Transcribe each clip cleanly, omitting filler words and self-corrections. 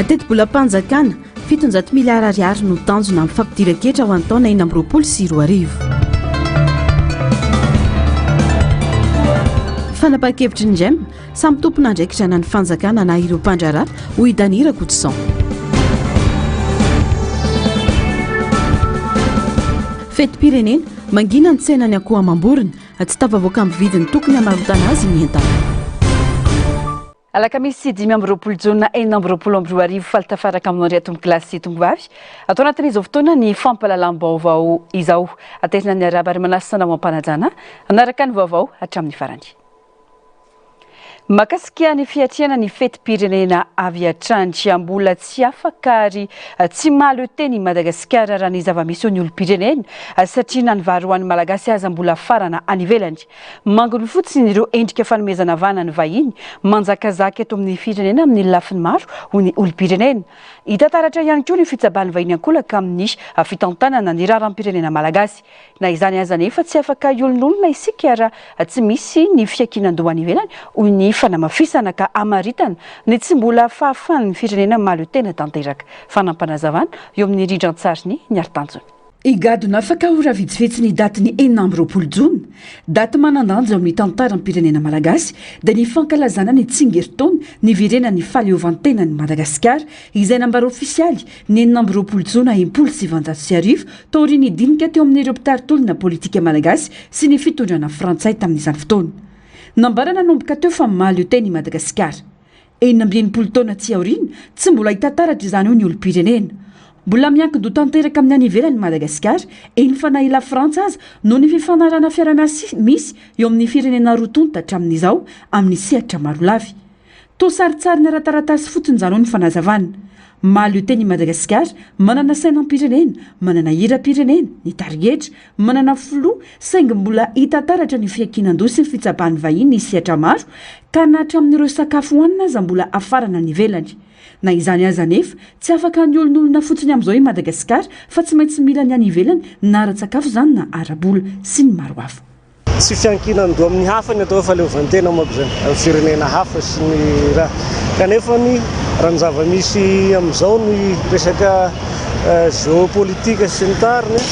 Tetim-bola mpanjakana 700 miliara ariary no tanjona amin'ny fampidiran-ketra ho an'ny taona 2024. Fanapakevitry ny JEM samy tompona andraikitra ny fanjakana na ireo mpandrarà ho Idanira Koutsan. Fetim-pirenena mangina ny tsena ny akoho amam-borona tsy tafavoaka amin'ny vidiny tokony hamarotana azy ny entana. Alakamisy 5 jona 2024 faltafaraka amin'ny reto kilasy tongavy atao anatin'izao fotoana ny fampahalalam-baovao izao aterina ny araba ary manasana mampanajana anaraka ny vaovao hatramin'ny farany. Makasika ny fiatriana ny fetim-pirenena avy hatrany mbola tsy afaka ary tsy mahalo teny Madagasikara raha ny zava-misy ny olom-pirenena satria na ny varoan'ny malagasy aza mbola farana any ivelany. Mangony fotsiny ireo endrika fanomezana vana ny vahiny manjakazaka eto amin'ny firenena amin'ny lafiny maro ho ny olom-pirenena. Hita taratra ihany koa ny fitsaban'ny vahiny ankolaka amin'ny fitantanana ny raharam-pirenena malagasy. Na izany aza nefa tsy afaka iolon'olona isika raha tsy misy ny fiakinan-doha any ivelany hoy ny fanamafisana ka amaritana ny tsy mbola fahafahan'ny firenena mahalo tena tanteraka. Fanampanazavana eo amin'ny rindran-tsariny ny Artanjona. Igadona afaka ho ravitsivetsy ny daty ny 20 jona, daty manandanja amin'ny tantaran'ny pirenena malagasy dia ny fankalazana ny tsingeritaona ny virena ny fahaleovantena ny Madagasikara izay nambara ofisialy ny 20 jona 1700 taorian'ny dinika teo amin'ireo mpitaritolona politika malagasy sy ny fitondrana frantsay tamin'izany fotoana. Nambara nanomboka teo fa mahalo teny Madagasikara. 19 taona tsy aoriana tsy mbola hitantaratra izany ho ny olom-pirenena. Mbola miankin-doha tanteraka amin'ny any ivelany Madagasikara eny fa na ila Frantsa aza noho ny fifanarana fiaraha-misy misy eo amin'ny firenena rotonta hatramin'izao amin'ny sehatra maro lavy. Toa saritsary ny ara-taratasy fotsiny izany ho ny fanazavana. Mahalo teny Madagasikara manana sainam-pirenena, manana hira-pirenena, ny tarigetra, manana filoha saingy mbola hitantaratra ny fiakinan-doha sy ny fitsaban'ny vahiny ny sehatra maro ka na hatramin'ireo sakafo hohanina aza mbola afarana ny ivelany. Na izany aza nefa tsy afaka ny olon'olona fotsiny amin'izao i Madagasikara fa tsy maintsy mila ny any ivelany na ara-tsakafo izany na ara-bola sy ny maro hafa. Tsy fiankinan-doha amin'ny hafa ny atao fahaleovantena manko izany amin'ny firenena hafa sy ny raha kanefa ny raha ny zava-misy amin'izao ny resaka géopolitika sy ny tariny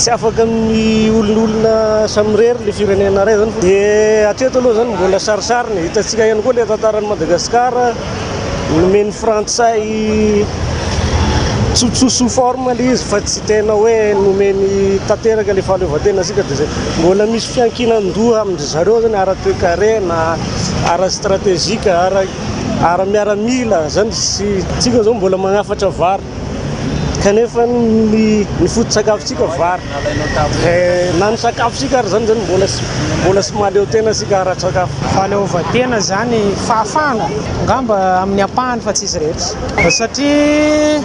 tsy afaka amin'ny olon'olona samirery le firenena ray zany dia atreto aloha zany mbola sarisariny hitantsika ihany koa le tantaran'ny Madagasikara nomeny frantsay tsotsoso forme le izy fa tsy tena hoe nomeny tanteraka le fahaleovantena sika dia zay mbola misy fiankinan-doha amin'ny zareo zany ara-toekarena na ara-stratézika ara-miaramila zany sy tsika zao mbola magnafatra vary kanefa ny foto-tsakafotsika vary na ny sakafosika ary zany mbola sy mahaleo tena sika ara-tsakafo. Fahaleovantena zany fahafahana ngamba amin'ny ampahany fa tsisy rehetra satria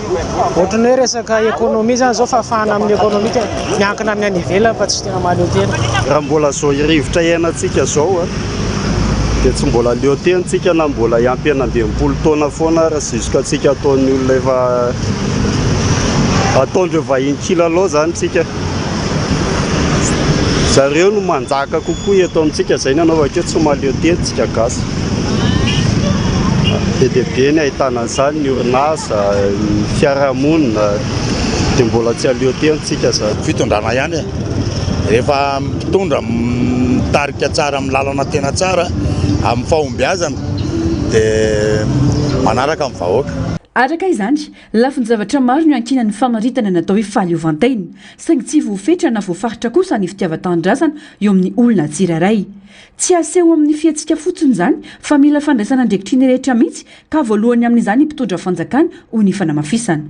ohatrany hoe resaka ekonomia zany zao fahafahana amin'ny ekonomia miankina amin'ny any ivelany fa tsy tena mahaleo tena. Raha mbola zao rivotra iainantsika zao dia tsy mbola leo tentsika na mbola iampy 20 taona foana raha juska tsika ataon'ny olona efa ataondreo vahiny kilalao zany tsika. Zareo no manjaka kokoa eto amintsika zay ny anaovakeo tsy mahaleo tentsika gasy. Be be ny ahitana an'izany ny orinasa, ny fiarahamonina dia mbola tsy haleo tentsika zany. Fitondrana ihany rehefa mitondra mitarika tsara amin'ny lalana tena tsara amin'ny fahombiazana dia manaraka amin'ny vahoaka. Araka izany, lafiny zavatra maro no ankinan'ny famaritana natao hoe fahaleovantena, saingy tsy voafetra na voafaritra kosa ny fitiavan-tanindrazana eo amin'ny olona tsirairay. Tsy aseho amin'ny fiatsika fotsiny izany fa mila fandraisana andraikitry ny rehetra mihitsy ka voalohany amin'izany mpitondra fanjakana ho ny fanamafisana.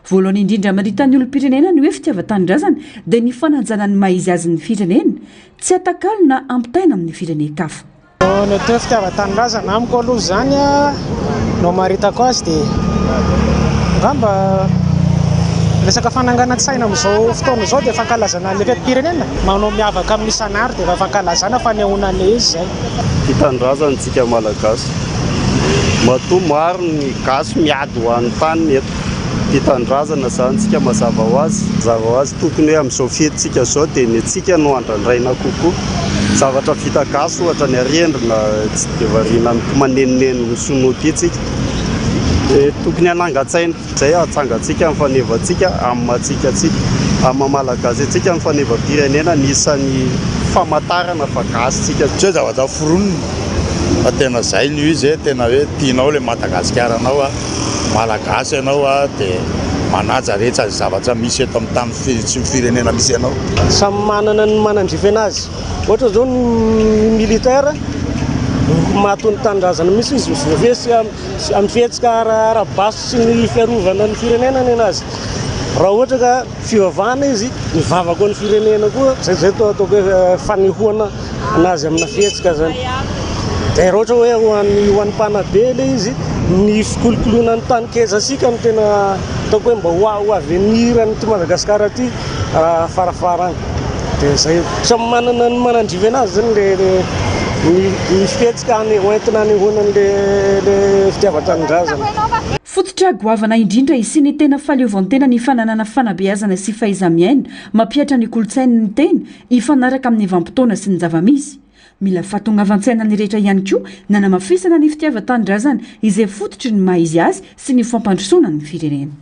Voalohany indrindra maritan'ny olom-pirenena ny hoe fitiavan-tanindrazana dia ny fananjanany maha-izy azy ny firenena, tsy atakalo na ampitaina amin'ny firenen-kafa. Ny atao fitiavan-tanindrazana amiko aloha zany no maritako azy dia ngamba resaka fananganan-tsaina amin'izao fotoana izao dia fankalazana le fetim-pirenena manao miavaka amin'ny isan'andro dia fankalazana fanehoana le izy zay. Fitandrazana tsika malagasy matoa maro ny gasy miady ho an'ny tany eto. Fitandrazana zany tsika mazava ho azy tokony hoe amin'izao fetitsika zao dia ny antsika no andrandraina kokoa. Zavatra vita gasy ohatra ny arendrina tsy dia variana ny manenoneno ny sonoty itsika. tokony hanangan-tsaina zay atsangatsika mifanevantsika amin'ny matsikatsika amin'ny malagasy atsika mifanevam-pirenena nisan'ny famantarana fa gasitsika tsy hoe zavatra foronina fa tena zay ny izy tena hoe tianao le Madagasikara anao a malagasy ianao a dia manaja rehetra zavatra misy eto amin'ny tany firenena misy ianao samy manana ny manandrify anazy ohatra zao ny militaire mahatony tanindrazana misy izy vesy amin'ny fihetsika ara-baso sy ny fiarovana ny firenena ny anazy raha ohatra ka fivavahana izy mivavaka ny firenena koa zay ataoko hoe fanehoana anazy amina fihetsika zany dia raha ohatra hoe ho an'ny mpanabe le izy ny fikolokoloana ny tany kezasika no tena ataoko hoe mba ho avenir ny ty Madagasikara ty farafarany dia zay samy manana ny manandrivy anazy zany le ny fihetsika hoentina anehoana le fitiavan-tanindrazana. Fototra goavana indrindra isiny tena fahaleovantegna ny fananana fanabeazana sy fahaiza-miaina mampiatra ny kolotsaina ny teny ifanaraka amin'ny vanim-potoana sy ny zava-misy. Mila fahatongavan-tsaina ny rehetra ihany koa nanamafisana ny fitiavan-tanindrazana izay fototry ny maha-izy azy sy ny fampandrosoana ny firenena.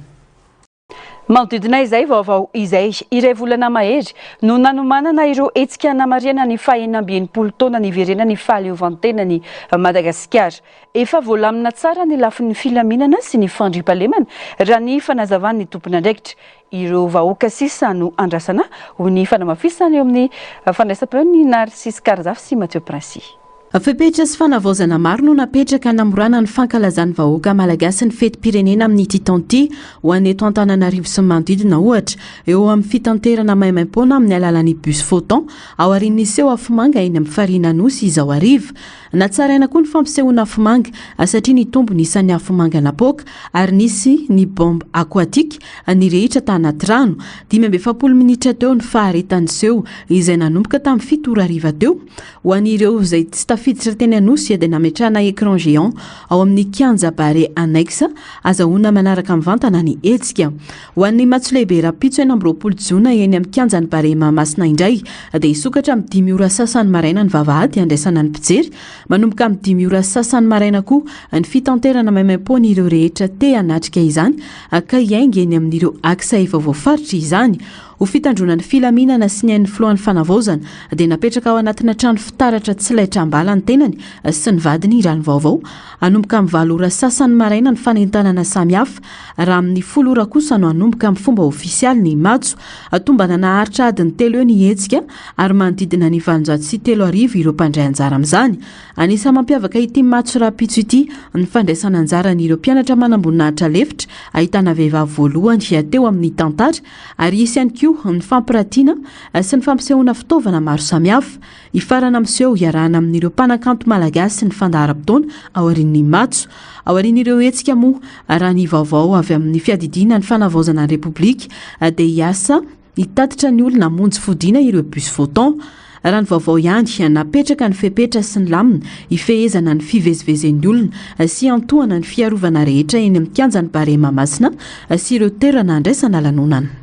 Manodidina izay vaovao izay iray volana mahery no nanomanana ireo hetsika namarihana ny faha-enam-bienimpolo taona niverena ny fahaleovantegna ny Madagasikara. Efa voalamina tsara ny lafin'ny filaminana sy ny fandriampahalemana raha ny fanazavan'ny tompon'andraikitra. Ireo vahoaka sisa no andrasana ho ny fanamafisana eo amin'ny fandraisam-peo ny Narcisse Karzafy sy Mathieu Princy. Fepetra sy fanavaozana maro no napetraka namorana ny fankalazan'ny vahoaka malagasy ny fetim-pirenena amin'ny titanty ho an'ny eto Antananarivo sy manodidina ohatra eo amin'ny fitanterana maimaim-poana amin'ny alalan'ny bus photon ao aorian'ny seho afomanga eny amin'ny Farinanosy izao arivo. Natsaraina koa ny fampisehoana afomanga satria ny tombony isan'ny afomanga napoaka ary nisy ny bombe aquatique ny rehetra tanaty rano 15 minitra teo ny faharetan'ny seho izay nanomboka tamin'ny 7 ariva teo ho an'ireo izay tsy tafiditra teny Anosy dia nametrahana écran géant ao amin'ny kianja bare annexe azahoana manaraka mivantana ny hetsika ho an'ny matso lehibe rapitso eny amin'ny 20 jiona eny amin'ny kianjany bare Mahamasina indray dia isokatra amin'ny 10 ora sasany maraina ny vavahady andraisana ny mpijery manomboka amin'ny 10 ora sasany maraina koa ny fitanterana maimaim-poana ireo rehetra te hanatrika izany ka hiainga eny amin'ireo aksa efa voafaritra izany. Ho fitandronan'ny filaminana sy ny hain'ny filohan'ny fanavaozana dia napetraka ao anatina trano fitaratra tsy laitra ambala ny tenany sy ny vadiny irany vaovao. Anomboka amin'ny 7 ora sasany maraina ny fanentanana samihafa raha amin'ny 10 ora kosa no anomboka amin'ny fomba ofisialy ny matso. Tombana naharitra adiny 3 eo ny hetsika ary manodidina ny 703 ireo mpandray anjara amin'izany. Anisany mampiavaka ity matso rapitso ity ny fandraisana anjaran'ireo mpianatra manamboninahitra lefitra ahitana vehivavy voalohany teo amin'ny tantara ary isy ihany koa ny fampiratiana sy ny fampisehoana fitaovana maro samihafa ifarana amin'izeo iarahana amin'ireo mpanakanto malagasy sy ny fandaharam-potoana ao aorian'ny matso. Ao aorian'ireo hetsika moa raha ny vaovao avy amin'ny fiadidiana ny fanavaozana ny Repoblika dia hiasa hitatitra ny olona monjy fodiana ireo bus photon. Raha ny vaovao ihany napetraka ny fepetra sy ny lamina ifehezana ny fivezivezen'ny olona sy antohana ny fiarovana rehetra eny amin'ny kianjany bare Mahamasina sy ireo toerana andraisana lanonana.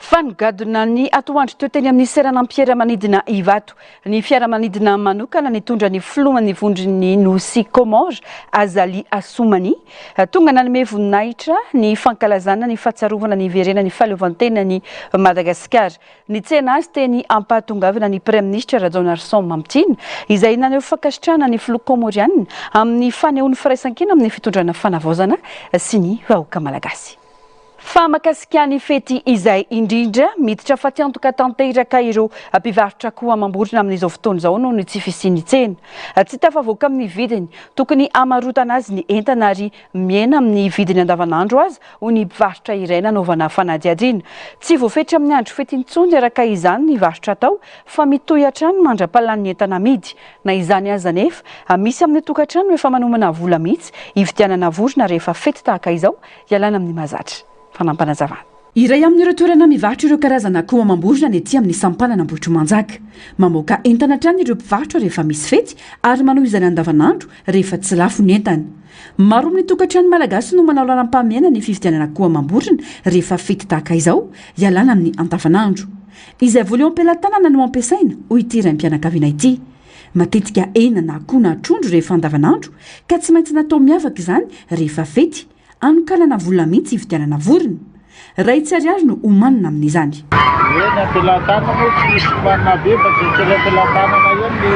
Fanogadona ny atoandro teo teny amin'ny seranam-piaramanidina Ivato. Ny fiaramanidina manokana nitondra ny filohan'ny vondron'ny Nosy Comore Azali Assoumani. Tonga nanome voninahitra ny fankalazana ny fahatsiarovana ny iverena ny fahaleovantegna ny Madagasikara. Nitsena azy teny ampahatongavana ny Praiministra Rajaonarson Mamptina izay naneho fankasitrahana ny filoha komoriana amin'ny fanehoan'ny firaisan-kina amin'ny fitondrana fanavaozana sy ny vahoaka malagasy. Fa makasikiany fety izay indrindra miditra fa tiantoka tanteraka ireo mpivarotra koa amam-borona amin'izao fotoana izao noho ny tsy fisian'ny tsena. Tsy tafavoaka amin'ny vidiny, tokony hamarotana azy ny entana ary miaina amin'ny vidiny andavanandro azy ho ny mpivarotra iray nanaovana fanadihadiana. Tsy voafetra amin'ny andro fety intsony araka izany ny varotra atao fa mitohy hatrany mandra-pahalan'ny entana amidy. Na izany aza nefa misy amin'ny tokantrano efa manomana vola mihitsy hividianana vorona rehefa fety tahaka izao ialana amin'ny mahazatra. Fanampanazavana. Iray amin'ireo toerana mivarotra ireo karazana akoho amam-borona ny ety amin'ny sampanana Ambohitrimanjaka. Mamoaka entana hatrany ireo mpivarotra rehefa misy fety ary manohy izany andavanandro rehefa tsy lafo ny entana. Maro amin'ny tokantrano malagasy no manao lalam-pahamehana ny fividianana akoho amam-borona rehefa fety tahaka izao ialana amin'ny andavanandro. Izay voalohany am-pelantanana no ampiasaina ho ity raim-pianakaviana ity. matetika ena na akoho na trondro rehefa andavanandro ka tsy maintsy natao miavaka izany rehefa fety anokalana vola mihitsy ividianana vorona raha itsy ariary no omanina amin'izany eny ampelantanana moa tsy misy manina be fa zay kely ampelantanana eny le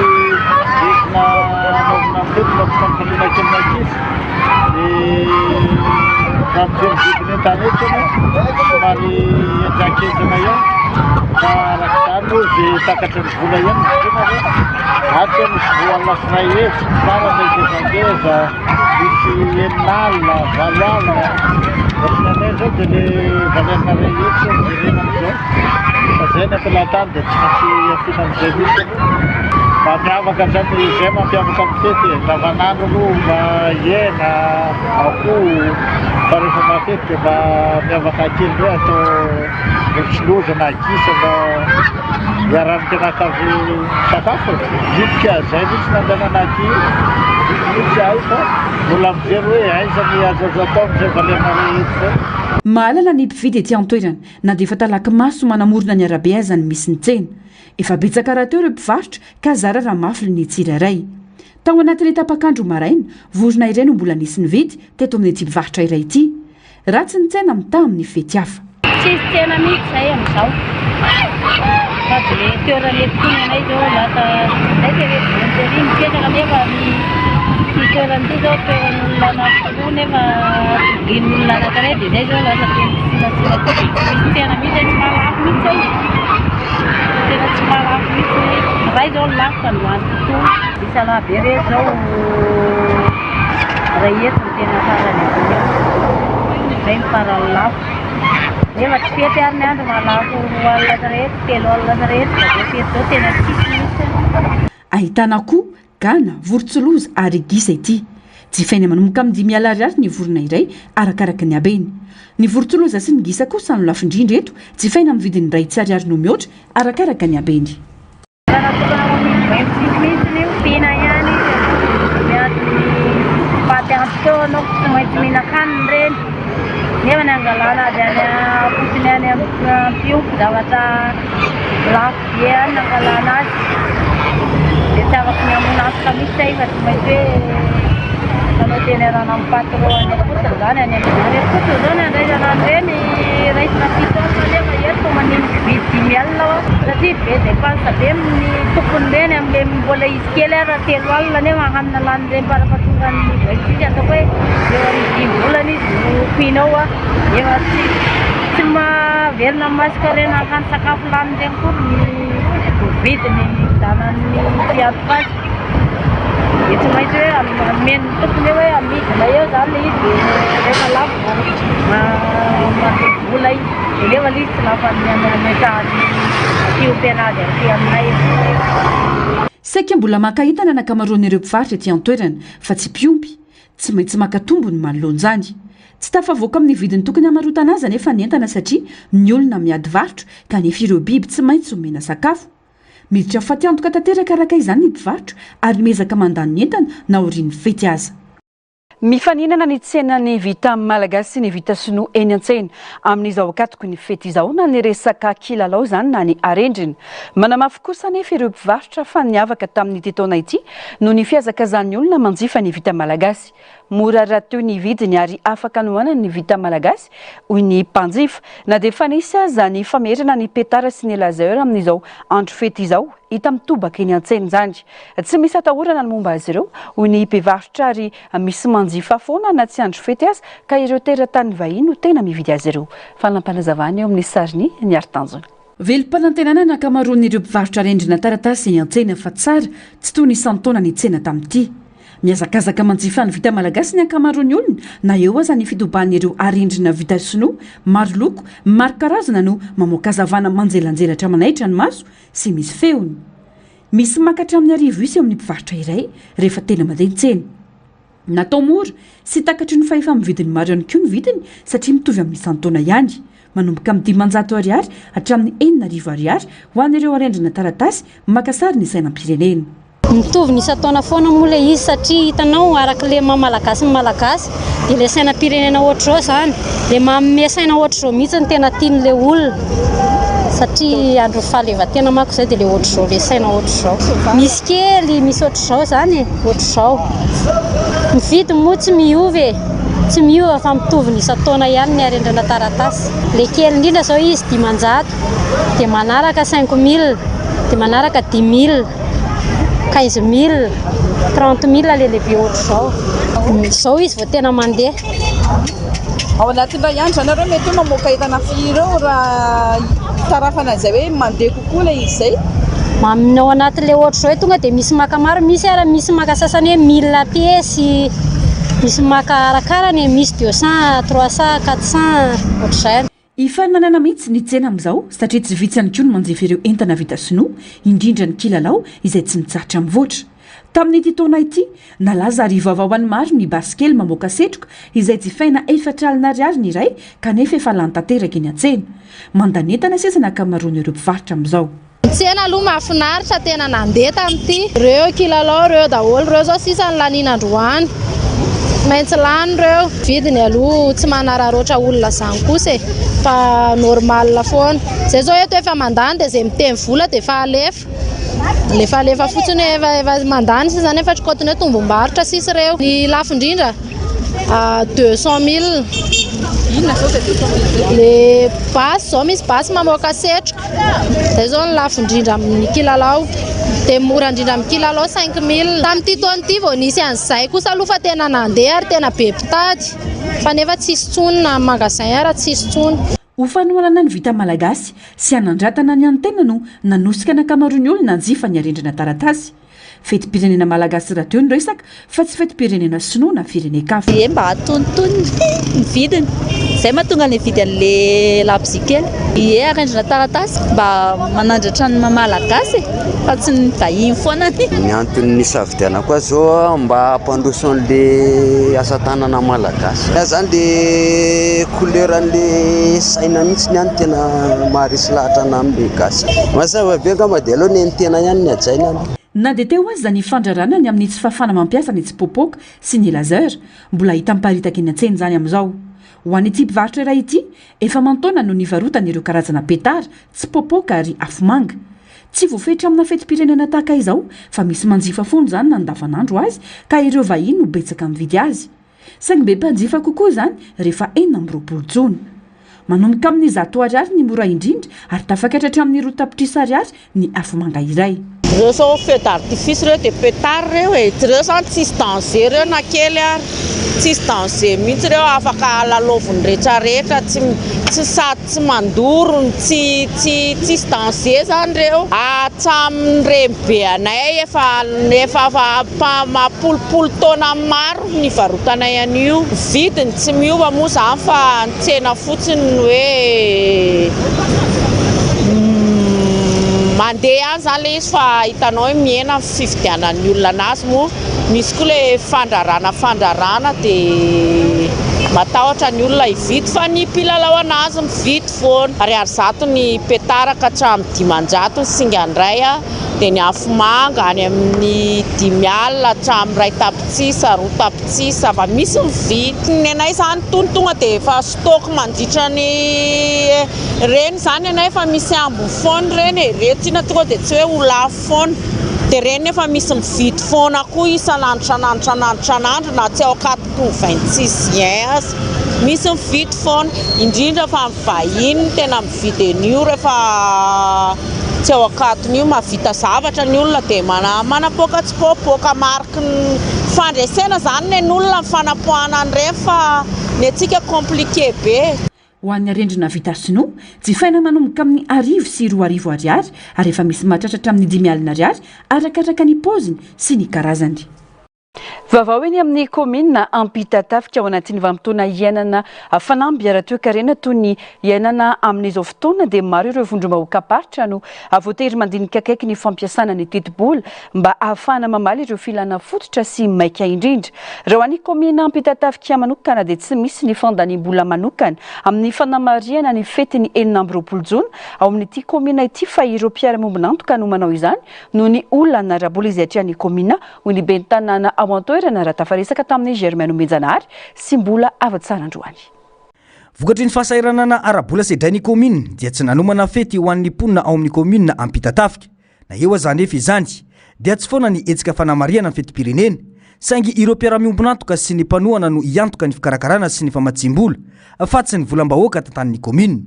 esina anaovana fety mampifampaliana kelina akisy raha mijery vidiny entanetana somary enjakenjana ihany fa arak'izany moa zay takatra ny vola ihany vidina aty misy voana lasray hetsy tsara mezezangeza misy eninalina valoalina ohatrananay zao dia le valerina ray hetsy mijerena am'izao fa zay ny ampelatany dia tsy maintsy afina am'izay misy mampiavaka zany zay mampiavaka amin'ny fety zavanandro aloha hena akoho fa rehefa mafety dia mba miavaka kely hoe atao tsiloza na akisa mba iarany tena akavy sakafo vitika zay mihitsy nandehanana aty mihitsy ay fa mbola mijery hoe aizany azoazo atao am'izay valerina rehetra zay mahalala ny mpividy ety an-toerana na dia efa talaky maso manamorona ny arabe azany misy ny tsena efa betsaka raha teo ireo mpivarotra ka zara raha mafy ny tsirairay tao anatin'ny tapakandro maraina vorona iray no mbola nisy ny vidy teto amin'ny ity mpivarotra iray ity ratsy ny tsena mita amin'ny fety hafa tsisy tsena mihitsy zay amin'izao sady le toeran'etokony anay zao lasa zay terery mipetraka nefa ny toeran'ity zao toeran'olona anafoloa nefa gin'olona anankiray dia zay zao lasa tsinasina misy tsena mihitsy tsy mahalafo mihitsy zay tena tsy mahalafo mihitsy ray zao lafo fa noany tontolo misy alabe rery zao ray etiny tena farany zay mifarany lafo nefa tsy fety ary ny andro mahalafo alina rehetra telo alina rehetra fa dia fety zao tena tsisy mihitsy ahitana koa gana vorotsiloza ary gisa ity jifaina manomboka amin'ny 5 ariary ny vorona iray arakaraka ny abeny ny vorotsiloza sy ny gisa kosa no lafindrindra eto jifaina amin'ny vidiny ray tsy ariary no mihoatra arakaraka ny abeny mihitsy fina ihany paty antoko anao tsy maintsy mihinan-kanina reny nefa ny angalana azy any ampotiny any ampiompo zavatra lafo be any angalana azy dia tsy afaka ny amonafika misy zay fa tsy maintsy hoe anao tena rana amin'ny patron any ampotiny zany any ampotiny zao ny andraisana an'ireny raisina fitoaka nefa eto maniny vidy 5 alina satria be dépense be amin'ny tompony reny amin'le mbola izy kely ary raha 3 alina nefa hanina lan'ireny parapatonga ny vaisisy ataoko hoe eo amin'ny 10 volana izy no fihinao efa tsy mahavelona masika reny hakany sakafo lan'ireny koa ny vidiny danan'ny fiatoka azy dia tsy maintsy hoe ameny tompony hoe amidina eo zany izy rehefa lafo vola izy dia nefa lizy tsy lafany ametahany fiompianazy aty aminay saika mbola makahitana nakamaroan'ireo mpivarotra ety an-toerana fa tsy mpiompy tsy maintsy makatombo ny manoloanjany tsy tafavoaka amin'ny vidiny tokony hamarotana azy nefa ny entana satria ny olona miady varotra kanefa ireo biby tsy maintsy omena sakafo miditra faty antoka tanteraka araka izany ny mpivarotra ary mezaka mandany ny entana na orian'ny fety aza mifaninana ny tsenany vita malagasy sy ny vita sinoa eny an-tsena amin'izao akatoko ny fety izao na ny resaka kilalao zany na ny arendrina manamafy kosa nefa ireo mpivarotra fa niavaka tamin'ity taona ity no ny fiazakazan'ny olona manjifa ny vita malagasy mora rahateo ny vidiny ary afaka noana ny vita malagasy hoy ny mpanjifa na dia fa nisy aza ny famerana ny petara sy ny laser amin'izao andro fety izao hita mitobaka eny an-tsena zany tsy misy atahorana ny momba azy ireo hoy ny mpivarotra ary misy manjifa foana na tsy andro fety azy ka ireo teratany vahiny no tena mividy azy ireo falampanazavany eo amin'ny sariny ny artanjony velim-panantenana ny ankamaroan'ireo mpivarotra arendrina taratasy eny an-tsena fa tsara tsy toy ny isantaona ny tsena tamin'ity miazakazaka manjifa ny vita malagasy ny ankamaroan'ny olona na eo aza ny fidobahan'ireo arendrina vita sinoa maro loko maro karazana no mamoaka hazavana manjelanjelatra manaitra ny maso sy misy feony misy makatra amin'ny arivo isy eo amin'ny mpivarotra iray rehefa tena mandeha ny-tsena natao mora sy takatry ny fahefa amin'ny vidiny maro ihany koa ny vidiny satria mitovy amin'ny isantaona ihany manomboka amin'ny 500 ariary hatramin'ny 4,000 ariary ho an'ireo arendrina taratasy makasary ny sainam-pirenena mitovy ny isantaona foana moa le izy satria hitanao araka le mamalagasy ny malagasy dia le sainam-pirenena ohatr'izao zany dia manome saina ohatr'izao mihitsy ny tena tian'le olona satria andro fahaleovatena manko zay dia le ohatra zao le saina ohatra zao misy kely misy ohatra zao zany ohatra zao mividy moa tsy miovy tsy miova fa mitovy ny isataona ihany ny arendrana taratasy le kely indrindra zao izy 500 dia manaraka 5000 dia manaraka 10000 15000 30000 le lehibe ohatra zao izy vao tena mandeha ao anatin'ray andro zany areo mety hoe mamoaka entana firy ireo raha tarafana izay hoe mandeha kokoa le izy zay ao anatin'le ohatra zao hoe tonga dia misy maka maro misy ara misy maka sasany hoe 1000 pièce misy maka arakarany misy 200 300 400 ohatr'izay ifananana mihitsy ny tsena amin'izao satria tsy vitsy any koa no manjefa ireo entana vita sinoa indrindra ny kilalao izay tsy mitsahatra mivoatra tamin'ity taona ity nalaza arivavaoany maro ny baskely mamoaka setroka izay jifaina 4 alina ny iray kanefa efa lany tanteraka eny an-tsena mandanetana sesana akamaroany ireo mpivarotra amin'izao tsena aloha mahafinaritra tena nandeha tamin'ity reo kilalao reo daholo reo zao sisa ny lanin'androany maintsy lany reo vidiny aloha tsy manararoatra olona zany kosa fa normal foana zay zao eto efa mandany dia zay miteny vola dia efa alefa fotsiny efa mandany sisa zany efa trikotiny hoe tombom-barotra sisy reo ny lafo indrindra 200 000 le basy zao misy basy mamoaka setroka zay zao ny lafo indrindra amin'ny kilalao dia mora indrindra amin'ny kilalao 5000 tamin'ity taona ity vao nisy an'izay kosa aloha fa tena nandeha ary tena be mpitady fa nefa tsisy tsony na magasin ara tsisy tsony ho fanoharana ny vita malagasy sy anandratana ny antena no nanosika n'akamaroany olona nanjifa ny arendrina taratasy feti-pirenena malagasy raha teo ny resaka fa tsy feti-pirenena sinoa na firenen-kafa mba atonotony ny vidiny zay mahatonga ny vidy an'le labozikely arendrina taratasy mba manandratra ny malagasy fa tsy ny vahiny foana ny antony safidiana koa zao mba ampandrosan'le asa tanana malagasy zany le couleur an'le saina mihitsy ny any tena maharisy lahatra na amin'le gasy mazava be angamba dia aloha ny tena ihany ny ajaina na dia teo azy zany fandrarana ny amin'ny tsy fafana mampiasa ny tsipopoka sy ny laser mbola hita miparitaka eny an-tsena zany amin'izao ho an'ity mpivarotra iray ity efa mantaona no nivarotana ireo karazana petara tsipopoka ary afomanga tsy voafetra amina feti-pirenena tahaka izao fa misy manjifa foana zany na andavanandro azy ka ireo vahiny no betsaka mividy azy saingy be mpanjifa kokoa zany rehefa 4 jona manomboka amin'ny 100 ariary ny mora indrindra ary tafakatra hatramin'ny 2 tapitrisa ariary ny afomanga iray reo zao feu d'artifice reo dia petard reo reo zany tsisy danger reo na kely ary tsisy danger mihitsy reo afaka laloviny rehetrarehetra tsy sady tsy mandorony tsisy danger zany reo hatramin'ny rembe anay efa mapolipolo taona maro ny varotanay an'io vidiny tsy miova moa zany fa nitsena fotsiny hoe mandeha any zany le izy fa hitanao hoe miena fividianan'ny olona anazy moa misy koa le fandrarana dia matahotra ny olona hividy fa ny mpilalao anazy mividy foana ary zato ny petaraka hatramin'ny 500 ny singan'ray dia ny afomanga any amin'ny 5 alina hatramin'ny 2 tapitrisa 2 tapitrisa fa misy mividy ny anay zany tonga dia efa stock mandritra ny reny zany anay fa misy ambony foana reny retina tonga dia tsy hoe ho lafo foana dia reny efa misy mividy foana koa isan'andro na tsy ao 4.26 azy misy mividy foana indrindra fa mivahiny tena mividy an'io rehefa tsy ao akaton'io mavita zavatra ny olona dia manapoaka tsipopoka mariky ny fandresena zany ny olona mifanapohana an'ireny fa ny antsika compliqué be ho an'ny arendrina vita sinoa jifaina manomboka amin'ny 1000 sy 2000 ariary ary efa misy mahatratra amin'ny 5 alina ariary arakaraka ny paoziny sy ny karazany Vaovao eny amin'ny komina ampita-tafika ao anatin'ny vanim-potoana iainana fanamby ara-toe-karena toy ny iainana amin'izao fotoana dia maro ireo vondrom-bahoaka-paritra no voatery mandinika akaiky ny fampiasana ny teti-bola mba ahafahana mamaly ireo filana fototra sy maika indrindra. Raha ho an'ny komina ampita-tafika manokana dia tsy misy ny fandaniam-bola manokana amin'ny fanamariana ny fetiny 4 jona ao amin'ity komina ity fa ireo mpiara-mombona antoka no manao izany no ny olana rabola izay atrehan'ny komina ho ny ben'ny tanàna ao antoerana raha tafaresaka tamin'ny Germaine Menjanary sy mbola afa-tsara androany. vokatry ny fahasairanana arabola sedrainy commune dia tsy nanomana fety ho an'ny mponina ao amin'ny commune ampita-tafika na eo azany efa izany dia tsy foana ny etsika fanamariana ny fetim-pirenena saingy ireo mpiara-miombonantoka sy ny mpanohana no iantoka ny fikarakarana sy ny famatsimbola fa tsy ny volam-bahoaka tantanin'ny commune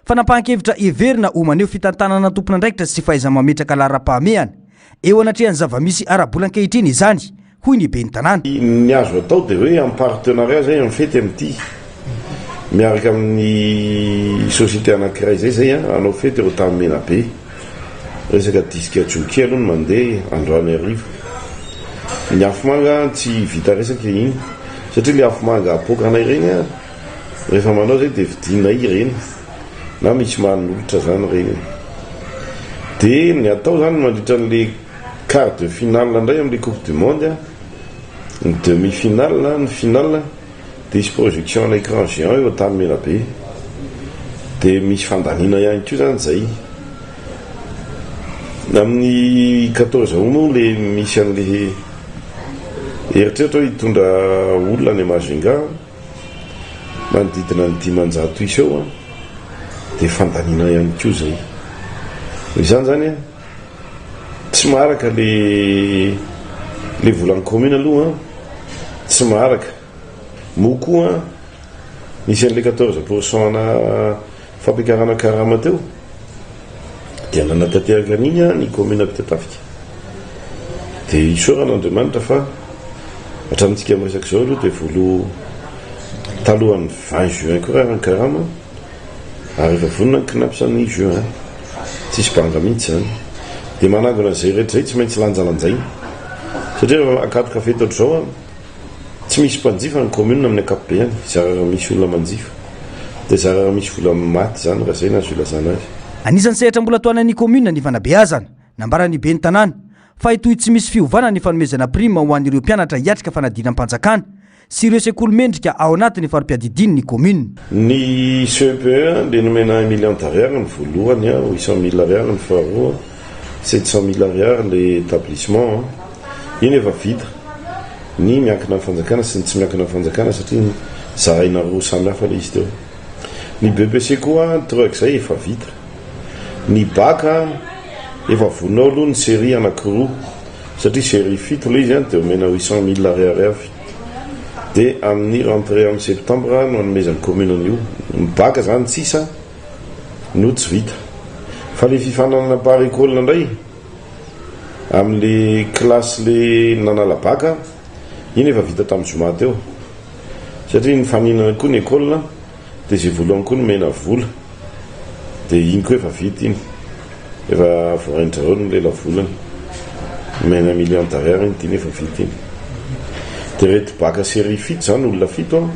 fanapahan-kevitra everina ho maneho fitantanana tompona andraikitra sy fahaiza-mametraka lara-pahamehana eo anatrehan'ny zava-misy arabola ankehitriny izany hoy ny be ny tanàna ny azo atao dia hoe en partenariat zay mifety amin'ity miaraka amin'ny société anankiray zay anao fety eo tamin'ny mena be resaka disque joki aloha no mandeha androany arivo ny afomanga tsy vita resaka iny satria le afomanga apokana ireny rehefa manao zay dia vidina ireny na misy manolotra zany reny dia ny atao zany mandritra n'le quart de finale indray amin'le coupe du monde ny demi-finale ny finale dia isy projection na écran géant eo tamin'ny mena be dia misy fandanina ihany koa zany zay amin'ny 14 moa le misy an'le eritreritra hoe hitondra olona ny Majunga manodidina ny 500 isa eo dia fandanina ihany koa zay izany zany tsy maharaka le volan'ny commune aloha tsy maharaka mo koa misy an'le 14% na fampiakarana karama teo dia nanatateraka an'iny ny commune ampita-tafika dia isoran'Andriamanitra fa hatramintsika miresaka zao aloha dia volo talohan'ny 20 juin koa raha ny karama ary efa vonona ny kinapisan'ny juin tsisy banga mihitsy zany dia manangona zay rehetra zay tsy maintsy lanjalanjaina satria rehefa akatoka fety ohatr'izao tsy misy mpanjifa ny commune amin'ny ankapobeny zarara misy olona manjifa dia zarara misy vola maty zany raha zay na azo ilazana azy anisan'ny sehatra mbola toanan'ny commune ny fanabeazana nambarany be ny tanàna fa itoy tsy misy fiovana ny fanomezana prima ho an'ireo mpianatra hiatrika fanadinam-panjakana sy ireo sekoly mendrika ao anatin'ny farom-piadidiny ny commune ny CPE dia nomena 1 million d'ariary ny voalohany 800 000 ariary ny faharoa 700 000 ariary le établissement iny efa vita ny miankina amin'ny fanjakana sy ny tsy miankina amin'ny fanjakana satria zaraina roa samy hafa le izy teo ny BPC koa troek'izay efa vita ny baka efa vonao aloha ny série anankiroa satria série fito le izy dia omena 800 000 ariary avy dia amin'ny rentrée amin'ny septembre no anomezan'ny commune an'io ny baka zany tsisa no tsy vita fa le fifananana par école indray amin'le classe le nanala baka iny efa vita tamin'ny zoma teo satria ny faninana koa ny école dia zay voalohany koa no mena vola dia iny koa efa vita iny efa voarendrareo no lela volany mena 1 million d'ariary iny tiny efa vita iny dia reto baka série fito zany olona fito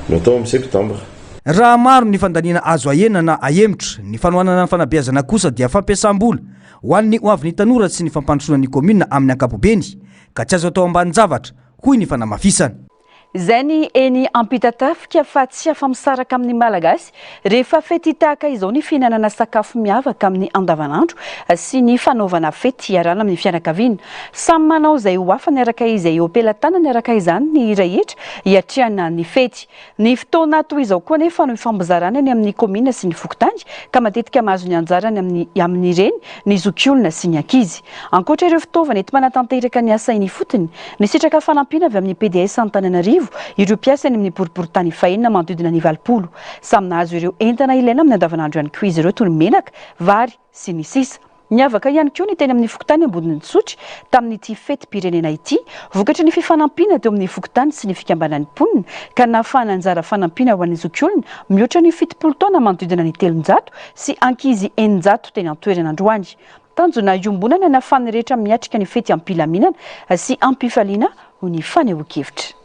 no atao amin'ny septembre raha maro ny fandaniana azo ahena na ahemitra ny fanohanana ny fanabeazana kosa dia fampiasam-bola ho an'ny hoavin'ny tanora sy ny fampandrosoan'ny commune amin'ny ankapobeny ka tsy azo atao ambany zavatra hoy ny fanamafisana izay ny eny ampita-tafika fa tsy afa-misaraka amin'ny malagasy rehefa fety tahaka izao ny fihinanana sakafo miavaka amin'ny andavanandro sy ny fanaovana fety iarana amin'ny fianakaviana samy manao izay ho hafa ny araka izay eo ampelantanany araka izany ny rehetra hiatrehana ny fety ny fotoana toy izao koa nefa no ifambozarana ny amin'ny commune sy ny fokontany ka matetika mahazo ny anjarany amin'ireny ny zokiolona sy ny ankizy ankoatra ireo fitaovana ety manatanteraka ny asa iny fotony ny sitraka fanampina avy amin'ny PDS Antananarivo ireo mpiasa any amin'ny boriboritany fahenina manodidina ny 20 samy nahazo ireo entana ilaina amin'ny andavanandro ihany koa izy ireo toy ny menaka vary sy ny sisa niavaka ihany koa ny teny amin'ny fokontany ambodiny tsotry tamin'ity fetim-pirenena ity vokatry ny fifanampiana teo amin'ny fokontany sy ny fikambanan'ny mponina ka nahafahana anjara fanampiana ho an'ny zokiolona mihoatra ny 70 taona manodidina ny 300 sy ankizy 900 teny an-toerana androany tanjona iombonana nahafahany rehetra miatrika ny fety ampilaminana sy ampifaliana ho ny fanehoan-kevitra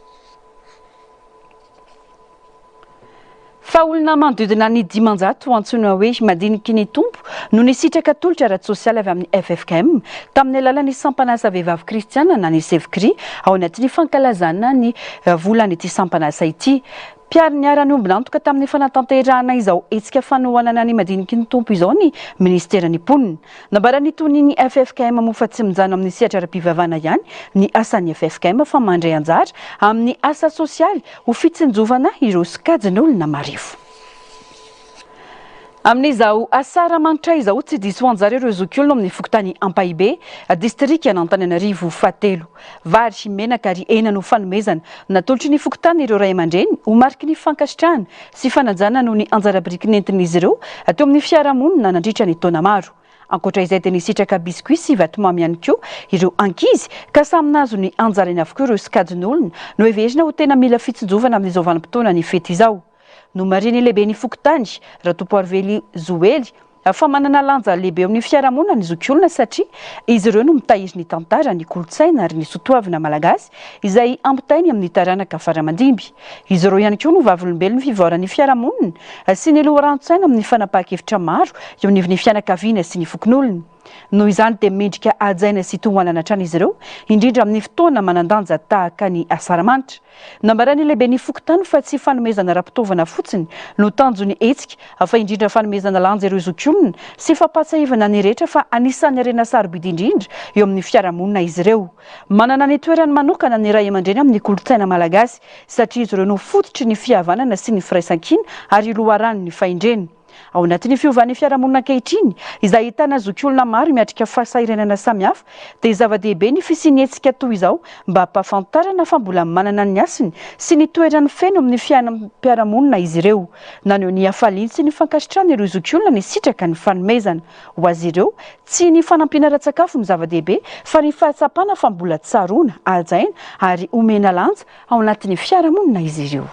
fa olona manodidina ny 500 antsoina hoe madiniky ny tompo no nisitraka tolotra ara-tsosialy avy amin'ny FFKM tamin'ny alalan'ny sampanasa vehivavy kristiana na ny sevkri ao anatin'ny fankalazana ny volan'ity sampanasa ity piary niarany ombinantoka tamin'ny fanatanterahana izao etsika fanohanana ny madiniky ny tompo izao ny ministeran'ny mponina nabarany tony ny FFKM mofa tsy mijano amin'ny sehatra ara-pivavahana ihany ny asan'ny FFKM fa mandray anjara amin'ny asa sosialy ho fitsinjovana ireo sokajin'olona marivo Amin'izao asaramanitra izao tsy diso anjareo ireo zokiolona amin'ny fokontany Ampahibé, distrika an'Antananarivo fahatelo. Vary menaka ary hena no fanomezana natolotry ny fokontany ireo ray aman-dreny ho mariky ny fankasitrahana sy fanajana noho ny anjara-biriky nentin'izy ireo teo amin'ny fiarahamonina nandritra ny taona maro. Ankoatra izay dia nisitraka biskuit sy vatomamy ihany koa ireo ankizy ka samy nahazo ny anjarany avokoa ireo sikadin'olona no heverina ho tena mila fitsinjovana amin'izao vanim-potoana ny fety izao. No mariny lehibe ny fokontany raha Topoarvely Zoely fa manana lanja lehibe amin'ny fiarahamonina ny zokiolona satria izy ireo no mitahiry ny tantara, ny kolotsaina ary ny soatoavina malagasy izay ampitainy amin'ny taranaka faramandimby. Izy ireo ihany koa no vavolombelon'ny fivoaran'ny fiarahamonina sy ny loharano-tsaina amin'ny fanapahan-kevitra maro eo amin'ny fianakaviana sy ny fokon'olona. Noho izany dia mendrika hajaina sy tohanana hatrany izy ireo indrindra amin'ny fotoana manandanja tahaka ny asaramanitra. Nambarany lehibe ny fokontany fa tsy fanomezana raha-pitaovana fotsiny no tanjo ny hetsika fa indrindra fanomezana lanja ireo zokiolona sy fampatsahivana ny rehetra fa anisan'ny harena sarobidy indrindra eo amin'ny fiarahamonina izy ireo. Manana ny toerany manokana ny ray aman-dreny amin'ny kolotsaina malagasy satria izy ireo no fototry ny fihavanana sy ny firaisan-kina ary loharano ny fahendreny. Ao anatin'ny fiovan'ny fiarahamonina ankehitriny izay ahitana zokiolona maro miatrika fahasahiranana samihafa dia zava-dehibe ny fisiany hetsika toy izao mba hampahafantarana fa mbola manana ny asiny sy ny toerany feno amin'ny fiarahamonina izy ireo. Naneo ny hafaliany sy ny fankasitrahana ireo zokiolona ny sitraka ny fanomezana. Ho azy ireo tsy ny fanampiana ra-tsakafo ny zava-dehibe fa ny fahatsapana fa mbola tsaroana, hajaina ary omena lanja ao anatin'ny fiarahamonina izy ireo.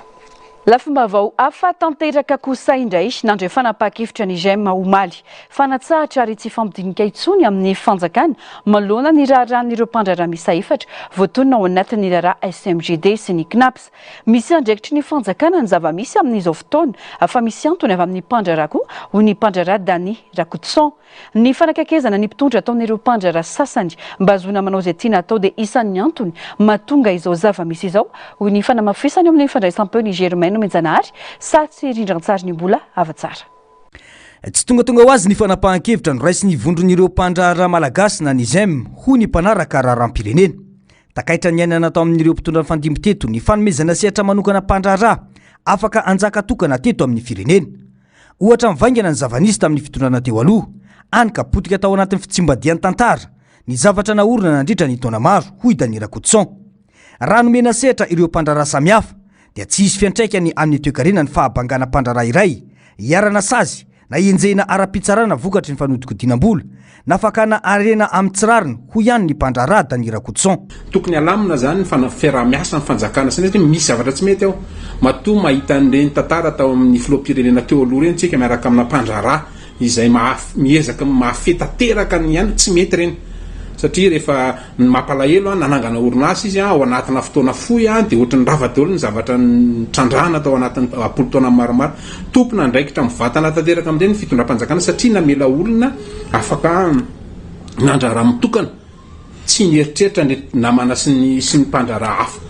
Lafim-baovao hafa tanteraka kosa indray nandray fanapahan-kevitra ny GEM omaly. Fanatsahatra ary tsy fampidinika intsony amin'ny fanjakana manoloana ny raharan'ireo mpandraharaha misa efatra voatonona ao anatin'ny raharaha SMGD sy ny CNAPS. Misy andraikitry ny fanjakana ny zava-misy amin'izao fotoana fa misy antony avy amin'ny mpandraharaha koa ho ny mpandraharaha Dany Rakotson. Ny fanakakezana ny mpitondra ataon'ireo mpandraharaha sasany mba azoana manao izay tiana atao dia isan'ny antony mahatonga izao zava-misy izao ho ny fanamafisany amin'ny fandraisam-peo ny Germain Menjanahary sa tsy rindran-tsary ny mbola avatsara. Tsy tonga ho azy ny fanapahan-kevitra no raisy ny vondron'ireo mpandraharaha malagasy na ny GEM ho ny mpanaraka raharam-pirenena. Takaitra ny ainana atao amin'ireo mpitondra fandimby teto ny fanomezana sehatra manokana mpandraharaha afaka anjaka tokana teto amin'ny firenena. Ohatra mivaingana ny zava-nisy tamin'ny fitondrana teo aloha, anka potika tao anatin'ny fitsimbadian'ny tantara ny zavatra naorina nandritra ny taona maro hoy Dany Rakotson. Raha nomena sehatra ireo mpandraharaha samihafa dia tsy hisy fiantraikany amin'ny toe-karena ny fahabangana mpandraharaha iray hiarana sazy na enjehina ara-pitsarana vokatry ny fanodikodinam-bola na fakana arena amin'ny tsirariny ho ihany ny mpandraharaha Dany Rakotson. Tokony alamina zany ny fiarah-miasa ny fanjakana satria misy zavatra tsy mety ao matoa mahita an'ireny tantara tao amin'ny filoham-pirenena teo aloha reny tsika miaraka amina mpandraharaha izay miezaka mahafetateraka ny ihany tsy mety reny satria rehefa mampalahelo nanangana orinasa izy ao anatina fotoana fohy dia ohatrany rava-daholo ny zavatra trandrahana tao anatin'ny apolo-taona maromaro. Tompona andraikitra mivatana tanteraka amin'ireny ny fitondram-panjakana satria namela olona afaka nandraharaha mitokana tsy nieritreritra ny namana sy ny mpandraharaha hafa.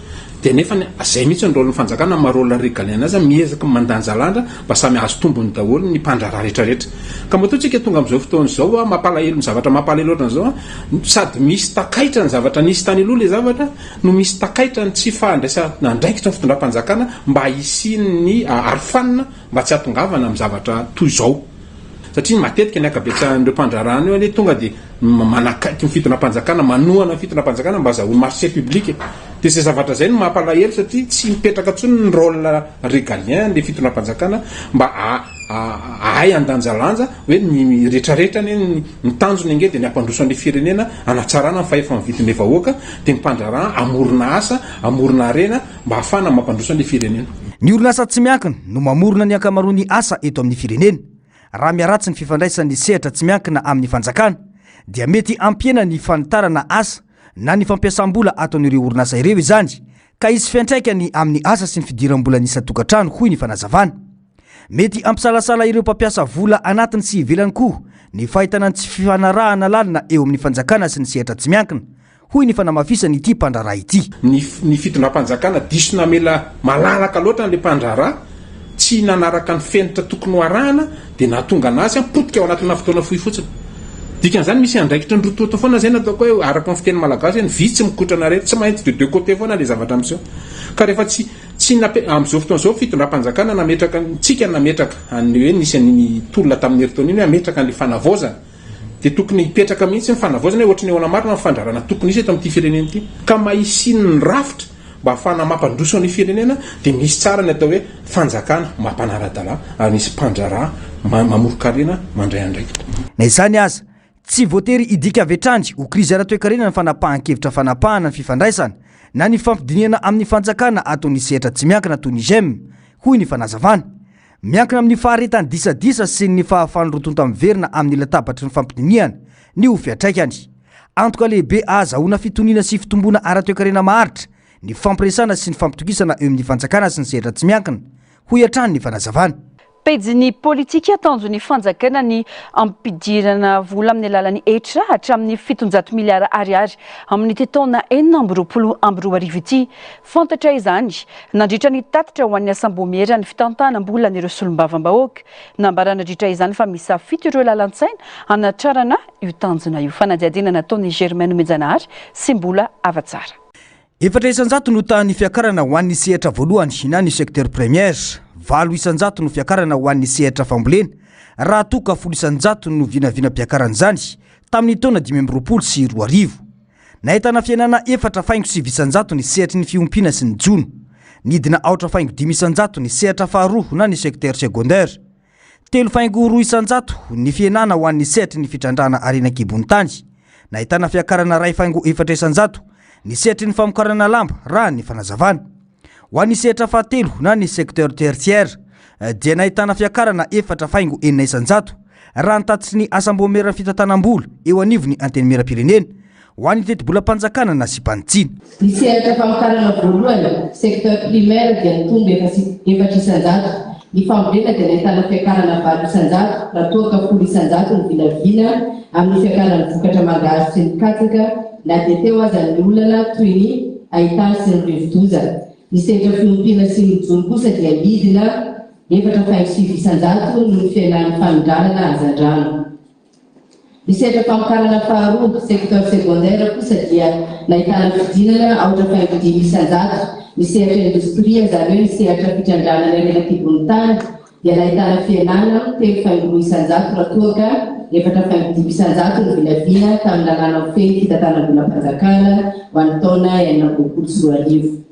Dia nefa izay mihitsy ny rôlin'ny fanjakana marola regaliana azy miezaka mandanja lanja mba samy azo tombony daholo ny mpandraharaha rehetrarehetra. Ka matoantsika tonga amin'izao fotoana izao mampalahelo ny zavatra mampalahelo ohatran'izao sady misy takaitra ny zavatra nisy tany aloha le zavatra no misy takaitra ny tsy fahandraisa nandraikitra ny fitondram-panjakana mba hisiany arofanina mba tsy hatongavana amin'ny zavatra toy izao. Satria matetika ny akabetsahan'ireo mpandraharaha io ane tonga dia manakaiky ny fitondram-panjakana manohana ny fitondram-panjakana mba azahoany marché public. Dia izay zavatra izay no mampalahelo satria tsy mipetraka intsony ny rôle régalien le fitondram-panjakana mba ahay andanjalanja hoe ny rehetrarehetra ny tanjony ange dia ny ampandroso an'ilay firenena anatsarana ny fahefa-mividin'ilay vahoaka dia ny mpandraharaha amorona asa amorona arena mba ahafana mampandroso an'ilay firenena. Ny orinasa tsy miankina no mamorona ny ankamaroan'ny asa eto amin'ny firenena. Raha miaratsy ny fifandraisan'ny sehatra tsy miankina amin'ny fanjakana dia mety ampiena ny fanitarana asa na ny fampiasam-bola ataon'ireo orinasa ireo izany ka isy fiantraikany amin'ny asa sy ny fidiram-bola ny isa-tokantrano hoy ny fanazavana. Mety ampisalasala ireo mpampiasa vola anatiny sy ivelany koa ny fahitana ny tsy fifanarahana lalina eo amin'ny fanjakana sy ny sehatra tsy miankina hoy ny fanamafisany ity mpandraharaha ity. Ny fitondram-panjakana diso namela malalaka loatra n'ilay mpandraharaha tsy nanaraka ny fenitra tokony ho arahana dia nahatonga anazy apotika ao anatina fotoana fohy fotsiny. Dikan'izany misy andraikitra ny rototo foana zay nataoko hoe araka ny fiteny malagasy hoe ny vitsy mikotrana rehetra tsy maintsy de deux côté foana le zavatra amin'izao. Ka rehefa tsy tsy am'izao fotoan'izao fitondram-panjakana nametraka tsika nametraka any hoe nisy ny tolona tamin'ny heritoniny hoe ametraka ny fanavozana dia tokony hipetraka mihitsy ny fanavozana hoe ohatrany eo anamarina ny fandrarana tokony isy eto amin'ity firenena ity ka mahisiny ny rafitra mba hafana mampandroso ny firenena dia misy tsara ny atao hoe fanjakana mampanara-dalà ary misy mpandrarà mamoro-karena mandray andraika na izany aza tsy voatery idika avetrandry ho krizy ara-toekarenana ny fanapahan-kevitra fanapahana ny fifandraisana na ny fampidiniana amin'ny fanjakana atao ny sehatra tsy miankina toy ny GEM hoy ny fanazavana miankina amin'ny faharetany disadisa sy ny fahafany rotonto amin'ny verina amin'ny latabatry ny fampidiniana ny ho fiatraikany antoka lehibe azahoana fitoniana sy fitombona ara-toekarena maharitra ny fampiresana sy ny fampitokisana eo amin'ny fanjakana sy ny sehatra tsy miankina hoy hatrany ny fanazavana pejiny politika tanjony fanjakana ny ampidirana vola amin'ny alalan'ny etra hatramin'ny 700 miliara ariary amin'ny taona 2024 ity fantatra izany nandritra ny tatitra ho an'ny asambomera ny fitantanam-bola n'ireo solombavam-bahoaka nambaranadritra izany fa misafity ireo lalantsaina hanatrarana io tanjona io fanadihadiana nataon'ny Germaine Mejanahary sy mbola avatsara efatra isanjato no tany fiakarana ho an'ny sehatra voalohany na ny secteur première 8 isanjato no fiakarana ho an'ny sehatra fambolena raha toka 10 isanjato no vinavina-piakarana zany tamin'ny taona 2020 sy 2020 nahitana fiainana 4.9 isanjato ny sehatry ny fiompiana sy ny jono nidina 4.5 isanjato ny sehatra faharoa na ny secteur secondaire 3.2 isanjato ny fiainana ho an'ny sehatry ny fitrandrana arenan-kibony tany nahitana fiakarana 2.4 isanjato ny sehatry ny famokarana lamba raha ny fanazavana ho an'ny sehatra fahatelo na ny secteur tertiaire dia nahitana fiakarana 4.4 isanjato raha nitatitry ny asambomera fitantanam-bola eo anivo ny antenimera-pirenena ho an'ny teti-bola-panjakana na sy mpanitsina ny sehatra famokarana voalohany secteur primaire dia nitombo 4 isanjato ny fambolena dia nahitana fiakarana 4 isanjato raha toaka 10 isanjato ny vinavina amin'ny fiakarana vokatra malagasy sy ny katsaka na dia teo aza ny olana toy ny ahitany sy ny rivo-doza ny sehatra fiompiana sy ny jono kosa dia midina 4.5 isanjato no fiainan'ny fanondranana hazan-drano ny sehatra famokarana faharoa secteur secondaire kosa dia nahitana fidinana 4.5 isanjato ny sehatra indostria zany hoe ny sehatra fitrandrana ny arenan-kibony tany dia nahitana fiainana 3.2 isanjato raha toaka 4.5 isanjato no vinavina tamin'ny lalàna fety fitantanam-bola-panjakana ho an'ny taona 2024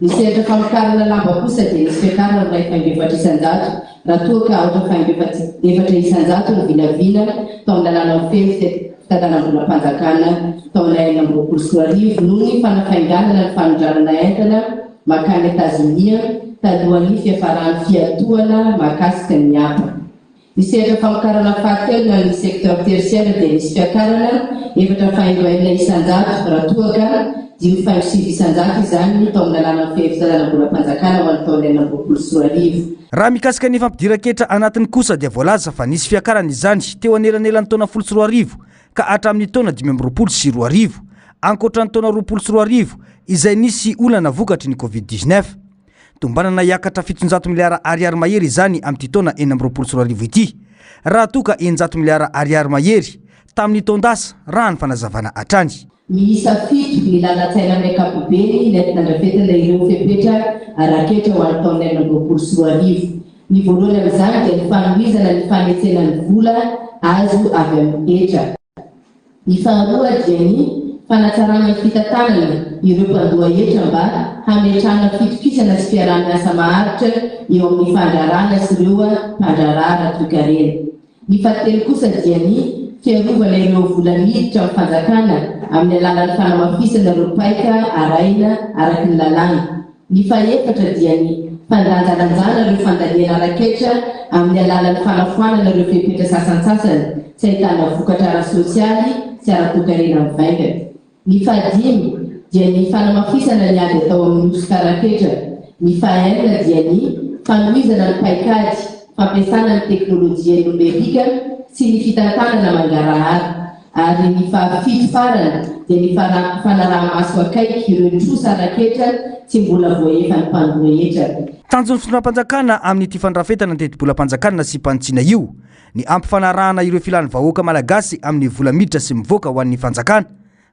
ny sehatra famokarana lamba kosa dia nisy fiakarana 2.4 isanjato raha toaka 4.4 isanjato no vinavina tamin'ny lalàna fety fitantanam-bola-panjakana taona 2024 noho ny fanafainganana ny fanondrarana entana makany Etazonia talohan'ny fiafarany fiatohana mahakasika ny apa ny sehatra famokarana fahatelo na ny secteur tertiaire dia nisy fiakarana 4.4 isanjato raha toaka 5.7 isanjato izany tamin'ny lalàna fety fitantanam-bola-panjakana ho an'ny taona 2024 raha mikasika ny fampidiran-ketra anatiny kosa dia voalaza fa nisy fiakarana izany teo anelanelan'ny taona 2024 ka hatramin'ny taona 2020 sy 2020 ankoatran'ny taona 2020 sy 2020 izay nisy olana vokatry ny covid-19 tombanana iakatra 700 miliara ariary mahery izany amin'ity taona 2020 sy 2020 ity raha toka 900 miliara ariary mahery tamin'ny taondasa raha ny fanazavana hatrany miisa 7 ny lalan-tsaina amin'ny ankapobeny nandrafetana ireo fepetra araketra ho an'ny taona 2020 sy 2020 ny voalohany amin'izany dia ny fanomezana ny fanetsena ny vola azo avy amin'ny etra ny faharoa dia ny fanatsarana fitantanana ireo mpandoha etra mba hametrahana fitokisana sy fiarahana maharitra eo amin'ny fandrarana sy ireo mpandrarana toekarena ny fahatelo kosa dia ny fiarovana ireo vola miditra amin'ny fanjakana amin'ny alalan'ny fanamafisana ireo paika araina araky ny lalàna ny fahaefatra dia ny fandanjalanjana ireo fandaniana raketra amin'ny alalan'ny fanafoanana ireo fepetra sasansasany tsy ahitana vokatra ara-sosialy sy ara-toekarena mivaingana ny fahadimy dia ny fanamafisana ny ady atao amin'ny osika raketra ny fahaenina dia ny fanomezana ny paikady fampiasana ny teknôlôjia nomerika sy ny fitantanana mangarahara ary ny fahafito farana dia ny fanaraha-maso akaiky ireo trosa raketra tsy mbola voaefa ny mpandoha etra tanjony fitondram-panjakana amin'ity fandrafetana ny teti-bola-panjakana sy mpanitsina io ny ampifanarahana ireo filany vahoaka malagasy amin'ny vola miditra sy mivoaka ho an'ny fanjakana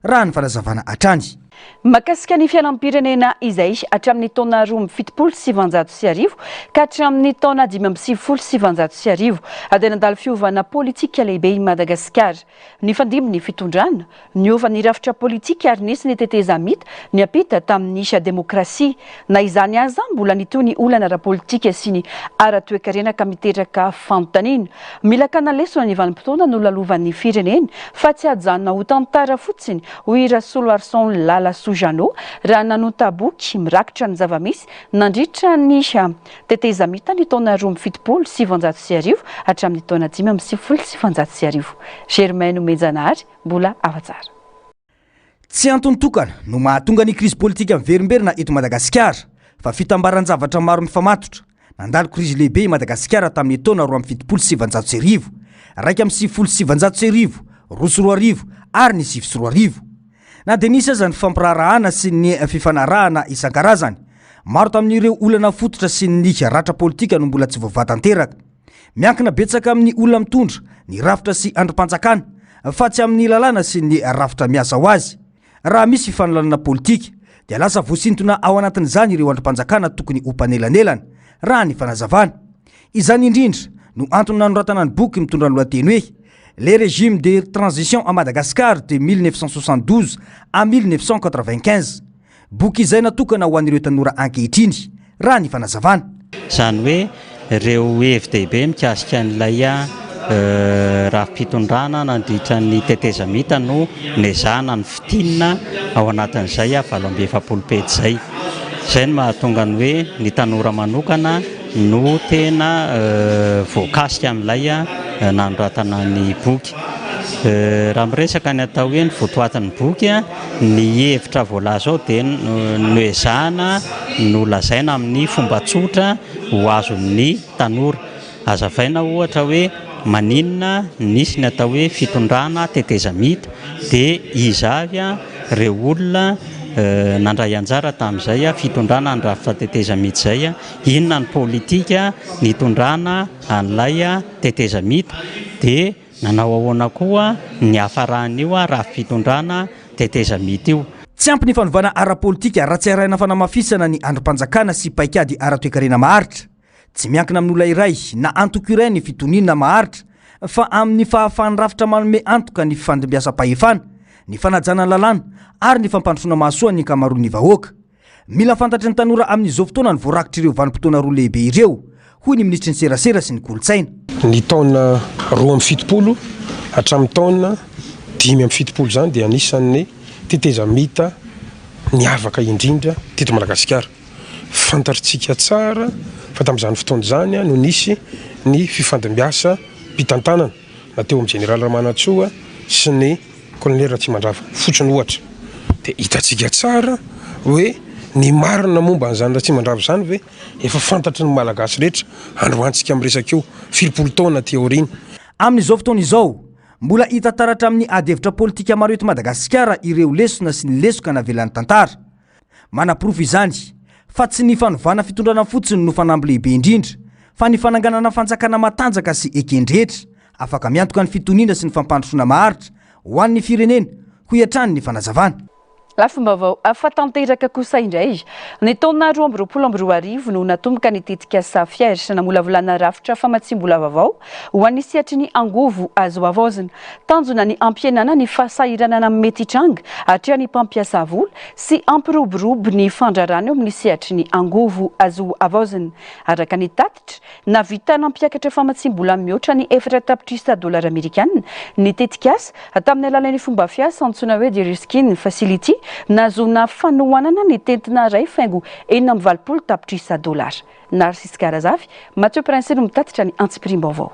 raha ny fanazavana hatrany Mahakasika ny fiainam-pirenena izay hatramin'ny taona 2070 ka hatramin'ny taona 2070 dia nandalo fiovana politika lehibe i Madagasikara. Ny fandimby ny fitondrana, niova ny rafitra politika ary nisy ny tetezamita ny apita tamin'ny isha demokrasia. Na izany aza mbola nitony olana ara-politika sy ny ara-toekarena ka miteraka fanontaniana. Mila kanalesona ny vanim-potoana no lalovan'ny firenena fa tsy hajanona ho tantara fotsiny hoy Rasolo Arson Lala Soujano raha nanota boky mirakitra ny zavamisy nandritra ny tetezamita ny taona 2070 hatramin'ny taona 2070. Germaine Mejanary, mbola avatsara. Tsy antony tokana no mahatonga ny krizy politika miverimberina eto Madagasikara fa fitambaran-javatra maro mifamatotra. Nandalo krizy lehibe i Madagasikara tamin'ny taona 2070, raika amin'ny 2070, roa roa arivo ary ny 7 arivo. Na dia nisy aza ny fampirarahana sy ny fifanarahana isan-karazany. Maro tamin'ireo olana fototra sy ny ratra politika no mbola tsy voavatanteraka. Miankina betsaka amin'ny olona mitondra ny rafitra sy androm-panjakana fa tsy amin'ny lalàna sy ny rafitra miasa ho azy. Raha misy fifanolanana politika dia lasa voasintona ao anatin'izany ireo androm-panjakana tokony hompanelanelana raha ny fanazavana. Izany indrindra no antony nanoratana ny boky mitondra ny lohateny hoe les régimes de transition à Madagascar de 1972 à 1995. Boky izay natokana ho an'ireo tanora ankehitriny raha ny fanazavana. Zany hoe ireo FDB mikasika an'ilay rafim-pitondrana nandritra ny tetezamita no nezana ny fitinina ao anatin'izay 770 pejy zay. Izay no mahatonga ny hoe ny tanora manokana no tena voakasika amin'ilay nanoratana ny boky. Raha miresaka ny atao hoe ny votoatin'ny boky ny hevitra voalaza ao dia noezahana no lazaina amin'ny fomba tsotra ho azon'ny tanora. Hazavaina ohatra hoe maninona nisy ny atao hoe fitondrana tetezamita dia izavy ireo olona nandray anjara tamin'izay fitondrana ny rafitra tetezamita zay, inona ny politika nitondrana an'ilay tetezamita dia nanao ahoana koa ny hafaran'io rafitra fitondrana tetezamita io. Tsy ampy ny fanovana ara-politika raha tsy arahina fanamafisana ny androm-panjakana sy paikady ara-toekarena maharitra. Tsy miankina amin'olona iray na antoko iray ny fitonina maharitra fa amin'ny fahafahan'ny rafitra manome antoka ny fandimbiasam-pahefana, ny fanajana lalàna ary ny fampandrosoana mahasoa ny ankamaroan'ny vahoaka. Mila fantatra ny tanora amin'izao fotoana ny voarakitra ireo vanim-potoana roa lehibe ireo, hoy ny ministry ny serasera sy ny kolotsaina. Ny taona 2070 hatramin'ny taona 2070 zany dia anisan'ny tetezamita niavaka indrindra teto Madagasikara. Fantatritsika tsara fa tamin'izany fotoana zany no nisy ny fifandimbiasa mpitantanana nateo amin'ny Général Ramanantsoa sy ny Colonel Ratsimandrava fotsiny ohatra. Dia hitantsika tsara hoe ny marina momba an'izany Ratsimandrava zany hoe efa fantatry ny malagasy rehetra androantsika amin'ny resaka io 20 taona teoriana. Amin'izao fotoana izao mbola hita taratra amin'ny adevitra politika maro eto Madagasikara ireo lesona sy ny lesoka navelan'ny tantara. Manaprofo izany fa tsy ny fanovana fitondrana fotsiny no fanamby lehibe indrindra fa ny fananganana fanjakana matanjaka sy ekendrehetra afaka miantoka ny fitoniana sy ny fampandrosoana maharitra ho an'ny firenena ho iatrany ny fanazavana. Lafombavao afatanteraka kosa indray ny taona 2022 no natomboka ny tetika safiera namolavolana rafitra famatsim-bola vaovao ho an'ny sehatry ny angovo azo avaozina tanjona ny ampienana ny fahasahiranana mety hitranga atria ny mpampiasa vola sy ampiroborobo ny fandrarana eo amin'ny sehatry ny angovo azo avaozina. Araka ny tatitra navita nampiakatra famatsim-bola mihoatra ny 4 tapitrisa dolara amerikanina ny tetikasa tamin'ny alalan'ny fomba fiasa antsoina hoe de-risking facility nazona fanohanana ny tentina ray faingo 920 tapitrisa dolara. Narcisse Karazavy, Mathieu Prince no mitatitra ny Antiprim-baovao.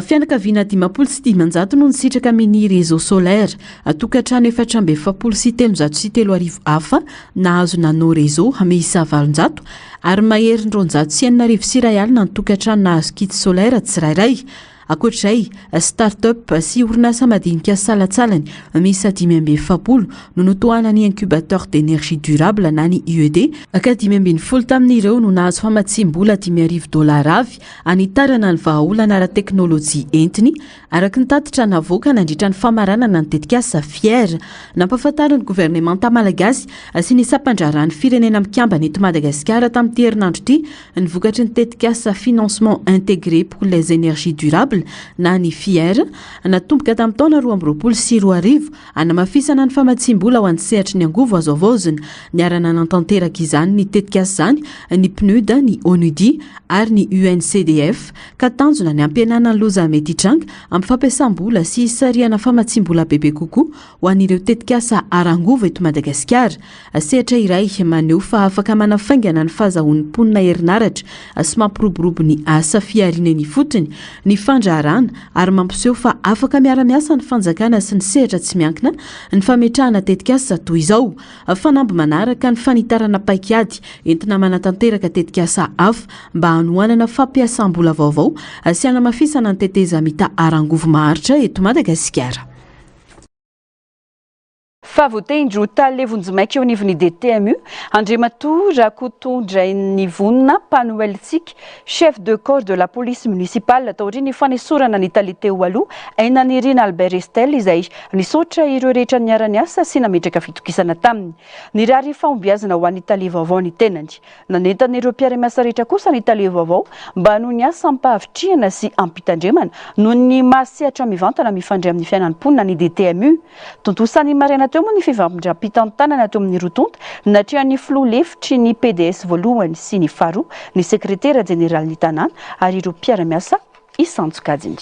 Fianakaviana 500 no nisitraka amin'ny réseau solaire atokantrano 473 hafa nahazo nano réseau miisa 700 ary mahery 990 sy ariary na tokantrano nahazo kit solaire tsirairay Ankoatr'izay, start-up sy orinasa madinika salatsalany misy 540 no notoana ny incubateur d'énergie durable na ny UED ka 510 tamin'ireo no nahazo famatsim-bola $10,000 avy anitarana ny vahaolana ara-teknôlôjia entiny araka ny tatitra navoaka nandritra ny famaranana ny tetikasa fière nampahafantariny gouvernemanta malagasy sy ny sapandrarany firenena mikambana eto Madagasikara tamin'ity herinandro ity ny vokatry ny tetikasa financement intégré pour les énergies durables na ny fière natomboka tamin'ny taona 2024 anamafisana ny famatsim-bola ho an'ny sehatry ny angovo azo avozina niarana nantanteraka izany ny tetikasa zany ny PNUD, ny ONUDI ary ny UNCDF ka tanjona ny ampianana ny loza mety hitranga amin'ny fampiasam-bola sy sariana famatsim-bola bebe kokoa ho an'ireo tetikasa arangovo eto Madagasikara. Sehatra iray maneho fa afaka manafaingana ny fahazahoan'ny mponina herinaratra sy mampiroborobo ny asa fiarinany fotony ny fandraharana ary mampiseho fa afaka miara-miasa ny fanjakana sy ny sehatra tsy miankina ny fametrahana tetikasa toy izao fanamby manaraka ny fanitarana paikiady entina manatanteraka tetikasa hafa mba hanohanana fampiasam-bola vaovao sy hanamafisana ny teteza mita arangovo maharitra eto Madagasikara. Favotendro talevonjimaiky eo anivon'ny DTMU Andriamatoa Rakotondray vonina Panueltsik chef de corps de la police municipale taoriany fanesorana ny taliteo aloha ainan'irina Albert Estel izay nisotra ireo rehetra niara-ny asa sy nametraka fitokisana taminy ny rary fahombiazana ho an'ny talia vaovao ny tenany nanentan'ireo mpiara-miasa rehetra kosa ny talia vaovao mba no ny asa ampahavitriana sy ampitandremana no ny masehatra mivantana mifandray amin'ny fiainan'ny mponina ny DTMU tontosany maraina teo moa ny fivampindram-pitantanana teo amin'ny rotonta natria ny filoha-lefitry ny PDS voalohany sy ny faharoa ny sekretera jeneraly ny tanàna ary ireo mpiara-miasa isantsokajiny.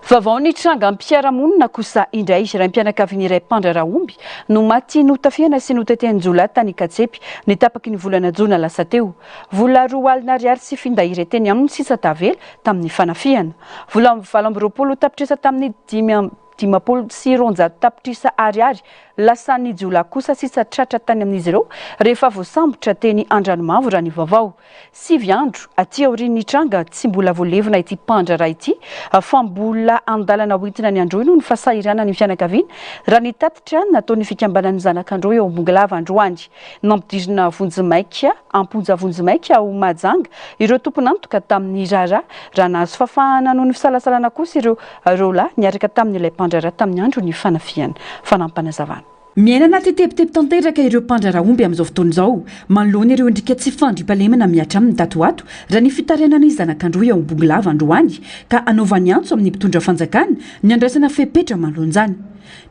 Vaovao ny tranga mpiara-monina kosa indray raim-pianakavian'ny iray mpandra omby no maty notafiana sy notetehany jola tany Katsepy nitapaky ny volana jona lasa teo. Vola 2,000 sy finday iray teny aminy sisa tavela tamin'ny fanafiana. Vola 20 tapitrisa tamin'ny 50 sy 200 tapitrisa ariary lasa ny jola kosa sisa tratra tany amin'izy ireo rehefa voasambotra teny Andranomavo raha ny vaovao. 9 andro aty aorian'ny tranga tsy mbola voalevina ity mpandrara ity fa mbola andalana hoentina ny androy no ny fasahirana ny fianakaviana raha ny tatitra nataony fikambanan'ny zanak'androy eo Ambongalava androany nampidirina vonjimaika amponja vonjimaika ao Majanga ireo tompon'antoka tamin'ny rara raha nahazo fafahana noho ny fisalasalana kosa ireo rola niaraka tamin'ilay mpandrara tamin'ny andro ny fanafiana fanampanazavana. Miaina anaty tepitepy tanteraka ireo mpandrara omby amin'izao fotoana izao manoloana ireo ndrika tsy fandriam-pahalemana miatra amin'ny tatoato raha ny fitarainana zanak'androy ao Ambongalava androany ka anaovany antso amin'ny mpitondra fanjakana ny andraisana fepetra manoloan'izany.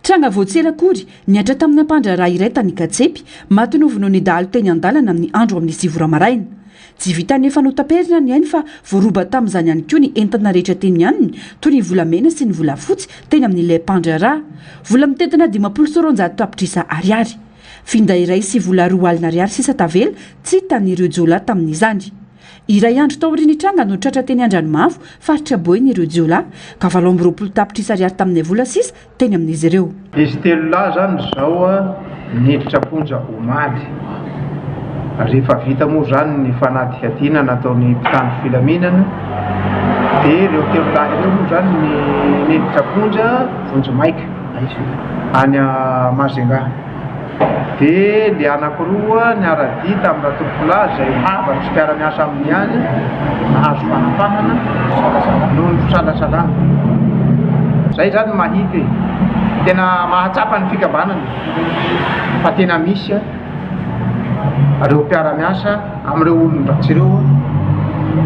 Tranga voatsera akory niatra tamin'ny mpandrara iray tany Katsepy maty noho ny dahalo teny andalana amin'ny andro amin'ny 9 maraina. Tsy vita nefa notaperina ny ainy fa voaroba tamin'izany ihany koa ny entana rehetra teny aminy toy ny volamena sy ny volafotsy teny amin'ilay mpandrara. Vola mitentina 50 tapitrisa ariary. Finday iray sy vola 2,000 ariary sisa tavela tsy hitan'ireo jola tamin'izany. Iray andro taoriany tranga no tratra teny Andranomavo faritra boeny ireo jola ka 20 tapitrisa ariary tamin'ny vola 6 teny amin'izy ireo. Izy telo lahy zany zao niditra ponja omaly. Rehefa vita moa zany ny fanadihadiana nataony mpitandro filaminana dia ireo telo lahy ireo moa zany ny niditra ponja vonjimaika any Majanga. Dia le anankiroa niara-dia tamin'ny ratompolahy izay hava ny mpiara-miasa aminy any nahazo fanapahana noho ny fisalasalana. Izay zany mahita tena mahatsapa ny fikambanana fa tena misy ireo mpiara-miasa amin'ireo olon-dratsy ireo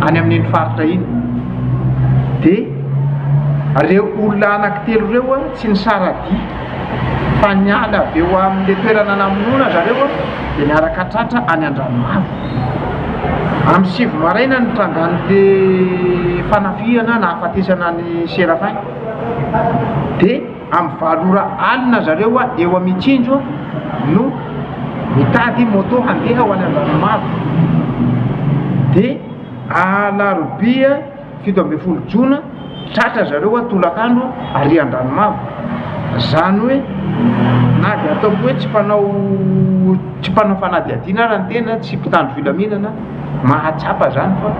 any amin'iny faritra iny. Dia ireo olona anankitelo ireo tsy ny saradi fa niala avy eo amin'ilay toerana namonona zareo dia niaraka tratra any Andranomavo. Amin'ny 7 maraina ny trangan'ilay fanafiana na hafatesana ny Serafin. Dia amin'ny 7 alina zareo eo Amitsinjo no mitady moto handeha ho any Andranomavo. Dia alarobia 17 jona tratra zareo tolakandro ary Andranomavo. Zany hoe na dia ataoko hoe tsy mpanao fanadihadiana raha ny tena tsy mpitandro filaminana mahatsapa zany fa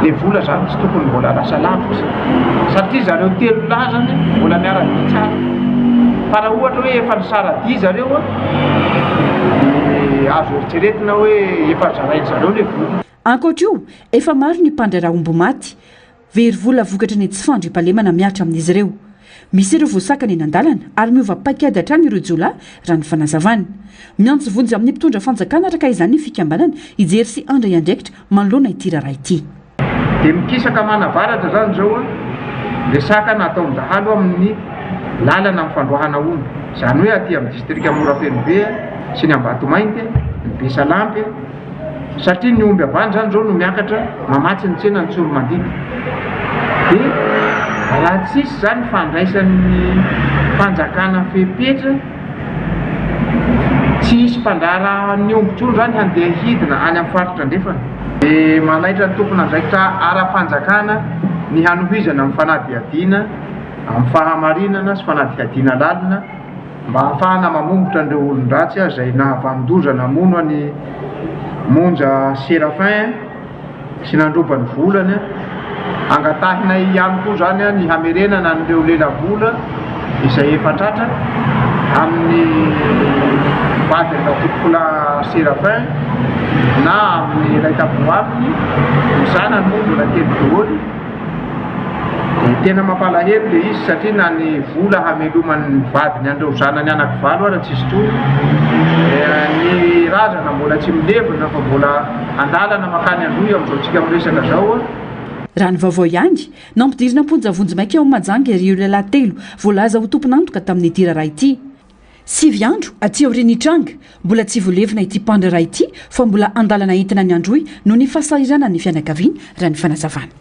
le vola zany tsy tokony mbola lasa lavitra satria zareo telo lazany mbola miara-dia tsara fa raha ohatra hoe efa nisara-dia zareo azo eritreretina hoe efa zarainy zareo le vola. ankoatra io efa maro ny mpandrara omby maty very vola vokatra ny tsy fandrim-palemana miaritra amin'izy ireo. Misy ireo voasakany eny an-dalana ary miova paikady hatrany ireo jola raha ny fanazavana. Miantso vonjy amin'ny mpitondra fanjakana araka izany ny fikambanana ijery sy andra iandraikitra manoloana ity raharaha ity. Dia mikisaka manavaratra zany zao le sakana atao midahalo amin'ny lalana amin'ny fandroahana omby. Zany hoe aty amin'ny distrika Morafenobe sy ny Ambatomainty, ny Besalampy satria ny omby avany zany zao no miakatra mamatsy ny tsena ny tsoro mandika. Dia raha tsisy zany fandraisan'ny fanjakana fepetra tsy isy mpandrara ny ombytsoro zany handeha hidina any amin'ny faritra ndrefana. Dia manaitra ny tompona andraikitra ara-panjakana ny hanohizana amin'ny fanadihadiana amin'ny fahamarinana sy fanadihadiana lalina mba hahafahana mamombotra an'ireo olon-dratsy izay nahavandozana mono any monja Séraphin sy nandrobany volany angatahina ihany koa zany ny hamerenana an'ireo lela-vola izay efa tratra amin'ny vadina tokola Séraphin na amin'ny iray taboaminy ny zanany moa mbola kely daholo. Tena mampalahelo le izy satria na ny vola hamelomany vadiny an'ireo zanany anankivalo ara tsisy toy ny razana mbola tsy milevina fa mbola andalana makany androy amin'izao tsika miresaka zao. Raha ny vaovao ihany nampidirina amponjavonjy maika ao Mahajanga irio lehilahy telo voalaza ho tompon'antoka tamin'ny ity raharaha ity. 7 andro aty aorian'ny Tranga mbola tsy voalevina ity mpandray ity fa mbola andalana entina ny androy no ny fahasahiranany ny fianakaviana raha ny fanazavana.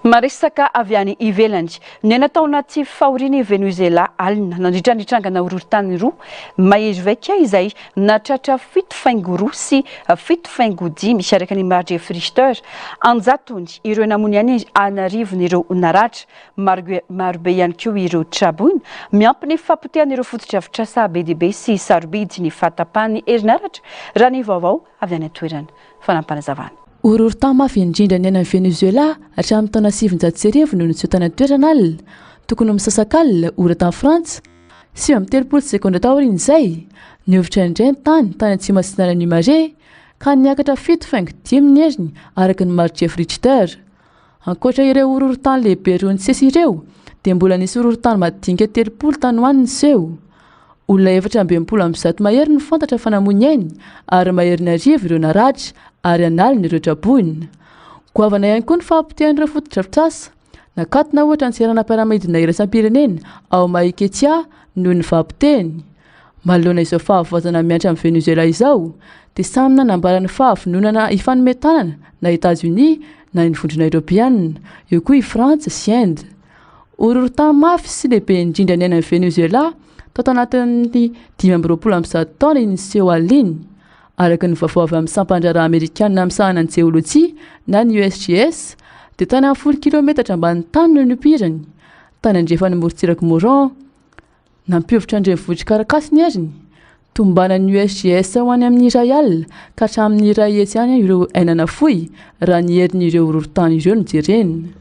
Maresaka avy any ivelany ny natao anaty fahoriany Venezuela alina nandritra ny Tranga na horohorontany roa mahery vaika izay natratra 7 faingo roa sy 7 faingo 10 misy araka ny marge frigidaire anjatony ireo namony any anarivony ireo naratra maro be ihany koa ireo trabony miampy ny fampotehana ireo fotodrafitrasa be dia be sy sarobidy ny fatapany herinaratra raha ny vaovao avy any atoerana fanampanazavana. Horohorontany mafy indrindra ny any amin'ny Venezuela hatramin'ny taona 700 noho ny tsotana toerana alina tokony misasak'alina horohorontany Frantsa 9:30 sekonda taoriana izay niovitra indray ny tany atsimo asinanan'ny mare ka niakatra 7.10 ny heriny araka ny marge frigidaire. Ankoatra ireo horohorontany lehibe roa nisesy ireo dia mbola nisy horohorontany madinika 30 tany hoaniny seho. Olona 420 mahery ny fantatra fa namony eny ary mahery ny arivo ireo naratra ary analina ireo trabony. Goavana ihany koa ny fahampotehan'ireo fotodrafitrasa nakatina ohatra ny seranam-piaramanidina iraisam-pirenena ao Maiketia noho ny fahampotehany. Manoloana izao fahavoazana miantra amin'ny Venezuela izao dia samy nanambarany fahavononana ifanometanana na États-Unis na ny vondrona Europeanina eo koa i Frantsa sy Inde. Horohorontany mafy sy lehibe indrindra ny any amin'ny Venezuela tao anatin'ny 20 taona iniseho aliny araka ny vaovao avy amin'ny sampandrara Amerikanina amin'ny sahana ny jeolojia na ny USGS dia tany amin'ny 10 kilometatra ambany tany no nipirany tany andrefany morontsiraka Moron nampiovitra andrenivohitra Caracas ny heriny tombana ny USGS ho any amin'ny iray alina ka hatramin'ny iray hetsy ihany ireo ainana fohy raha ny herin'ireo horohorontany ireo no jerena.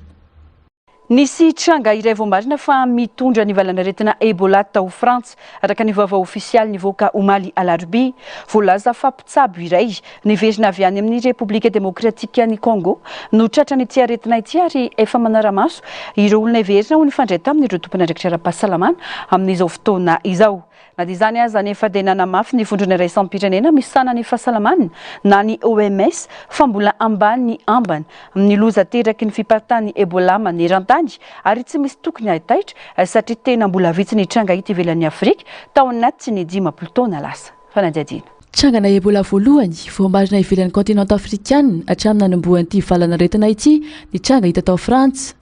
Nisy tranga iray vao marina fa mitondra ny valanaretina Ebola tao Frantsa araka ny vaovao ofisialy nivoaka omaly alarobia voalaza fa mpitsabo iray niverina avy any amin'ny Repoblika Demokratika ny Congo no tratrany ity aretina ity ary efa manara-maso ireo olona iverina ho nifandray tamin'ireo tompon'andraikitra ara-pahasalamana amin'izao fotoana izao. Na dia izany aza nefa dia nanamafy ny vondrona iraisam-pirenena misana ny fahasalamana na ny OMS fa mbola ambany ny ambany amin'ny loza teraky ny fiparitahan'ny Ebola maneran-tany ary tsy misy tokony ahitaitra satria tena mbola vitsy ny tranga hita ivelan'ny Afrika tao anaty ny 10 taona lasa. Fanadihadiana. Trangana Ebola voalohany vao marina ivelan'ny kontinanta afrikana hatramin'ny nanimboan'ity valanaretina ity ny tranga hita tao Frantsa.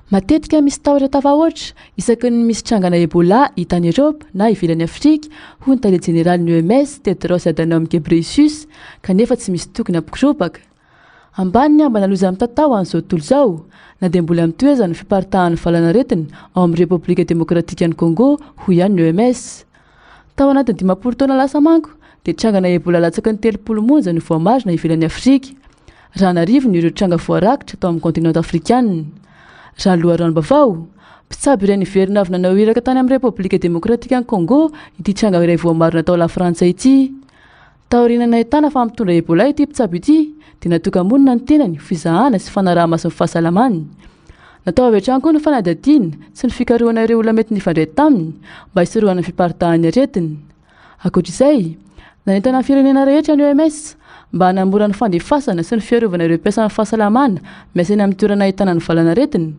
Matetika misy tahotra tafahoatra isaky ny misy trangana Ebola hita any Europe na ivelan'ny Afrika hoy ny tale jeneraly ny OMS Tedros Adhanom Ghebreyesus kanefa tsy misy tokony ampikiropaka. Ambany ny ambana loza amin'ny tantao an'izao tontolo izao na dia mbola mitoezana ny fiparitahan'ny valanaretina ao amin'ny Repoblika Demokratika ny Congo hoy ihany ny OMS. Tao anatin'ny 10 taona lasa manko dia trangana Ebola latsaky ny 30 monja no vao marina ivelan'ny Afrika. raha narivo ny ireo tranga voarakitra tao amin'ny continent afrikana. Raha loharanom-bavao mpitsabo iray niverina avy nanao iraka tany amin'ny République démocratique ny Congo ity tranga iray voamarina tao la Frantsa ity. Taoriana ahitana fa mitondra Ebola ity mpitsabo ity dia natoka-monina ny tenany fizahana sy fanaraha-maso ny fahasalamany. Natao avy hatrany koa ny fanadadiana sy ny fikarohana ireo olona mety nifandray taminy mba hisorohana ny fiparitahan'ny aretiny. Ankoatr'izay, nanentana ny firenena rehetra ny OMS mba hanamora ny fandefasana sy ny fiarovana ireo mpiasan'ny fahasalamana miasa eny amin'ny toerana ahitana ny valana aretina,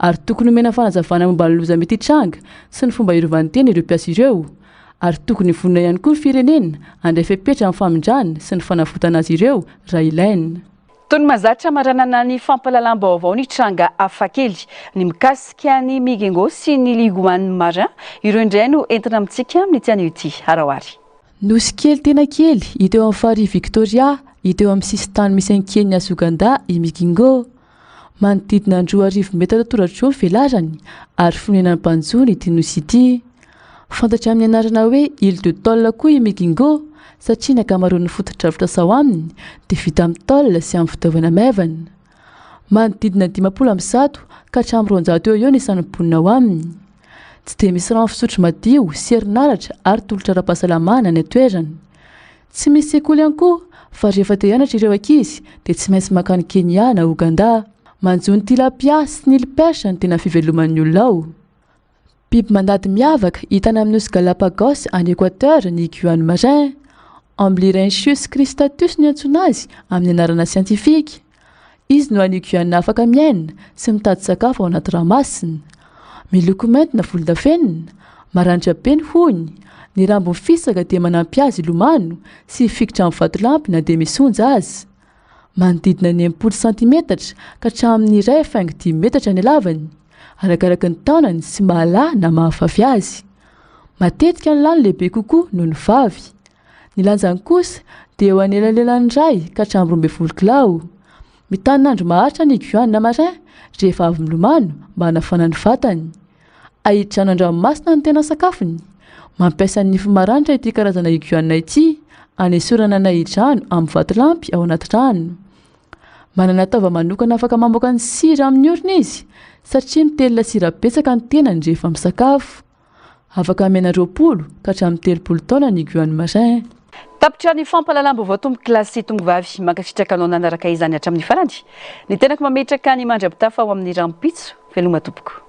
ary tokony homena fanazavana momba ny loza mety hitranga sy ny fomba hiarovany tena ireo mpiasa ireo, ary tokony vonona ihany koa ny firenena handray fepetra amin'ny famindrana sy ny fanavotana azy ireo raha ilaina. Toy ny mahazatra maranana ny fampahalalam-baovao ny tranga hafakely ny mikasika ny Migingo sy ny Liguane Marin, ireo indray no entina amintsika amin'ny tiany ity arahoary. Nosy kely tena kely hita eo amin'ny farihy Victoria, hita eo amin'ny sisintany misy an'i Kenya sy Uganda i Migingo. Manodidina ny 2,000 metatra toratra eo ny velarany ary fonenan'ny mpanjony ity nosy ity. Fantatra amin'ny anarana hoe Île de Tôle koa i Migingo satria ny ankamaroan'ny foto-drafotra sao aminy dia vita amin'ny tôle sy amin'ny fitaovana maivana. Manodidina 500 ka hatramin'ny 200 eo ny isan'ny mponina ao aminy. Tsy dia misy rano fisotro madio sy herinaratra ary tolotra ara-pahasalamana ny atoerana. Tsy misy sekoly ihany koa fa rehefa te hianatra ireo ankizy dia tsy maintsy makany Kenya na Uganda. Manjo ny tilapia sy ny perche ny tena fiveloman'ny olona ao. Biby mandady miavaka hitana amin'ny nosy Galapagos any Équateur ny Liguane Marin. Amblyrhynchus cristatus ny antsoina azy amin'ny anarana siantifika. Izy no any Liguane afaka miaina sy mitady sakafo ao anaty ranomasina. Miloko mainty na volondafenina, maranitra be ny hohony, ny rambony fisaka dia manampy azy ilomano sy fikitra amin'ny vatolampy na dia misonja azy. Manodidina ny 80 cm ka hatramin'ny 1,5 metatra ny halavany, arakaraka ny taonany sy mahalahy na mahafavy azy. Matetika ny lahy lehibe kokoa noho ny vavy. Ny lanjany kosa dia eo anelanelan'ny ray ka hatramin'ny 12 kilao. Mitan'andro maharitra ny Liguane Marin rehefa avy milomano mba hanafana ny vatany. Ahidrano an-dranomasina ny tena sakafony. Mampiasa ny nify maranitra ity karazana Liguane ity hanesorana na hidrano amin'ny vatolampy ao anaty rano. Manana taova manokana afaka mamoaka ny sira amin'ny orona izy satria mitelina sira betsaka ny tenany rehefa misakafo. Afaka amena 20 ka hatramin'ny 30 taona ny Liguane Marin. Tapitra ny fampahalalam-baovao tomboky lasy tongovavy mankasitraka anao nanaraka izany hatramin'ny farany. Ny tenako mametraka ny mandrapitafa ao amin'ny rampitso veloma tompoko.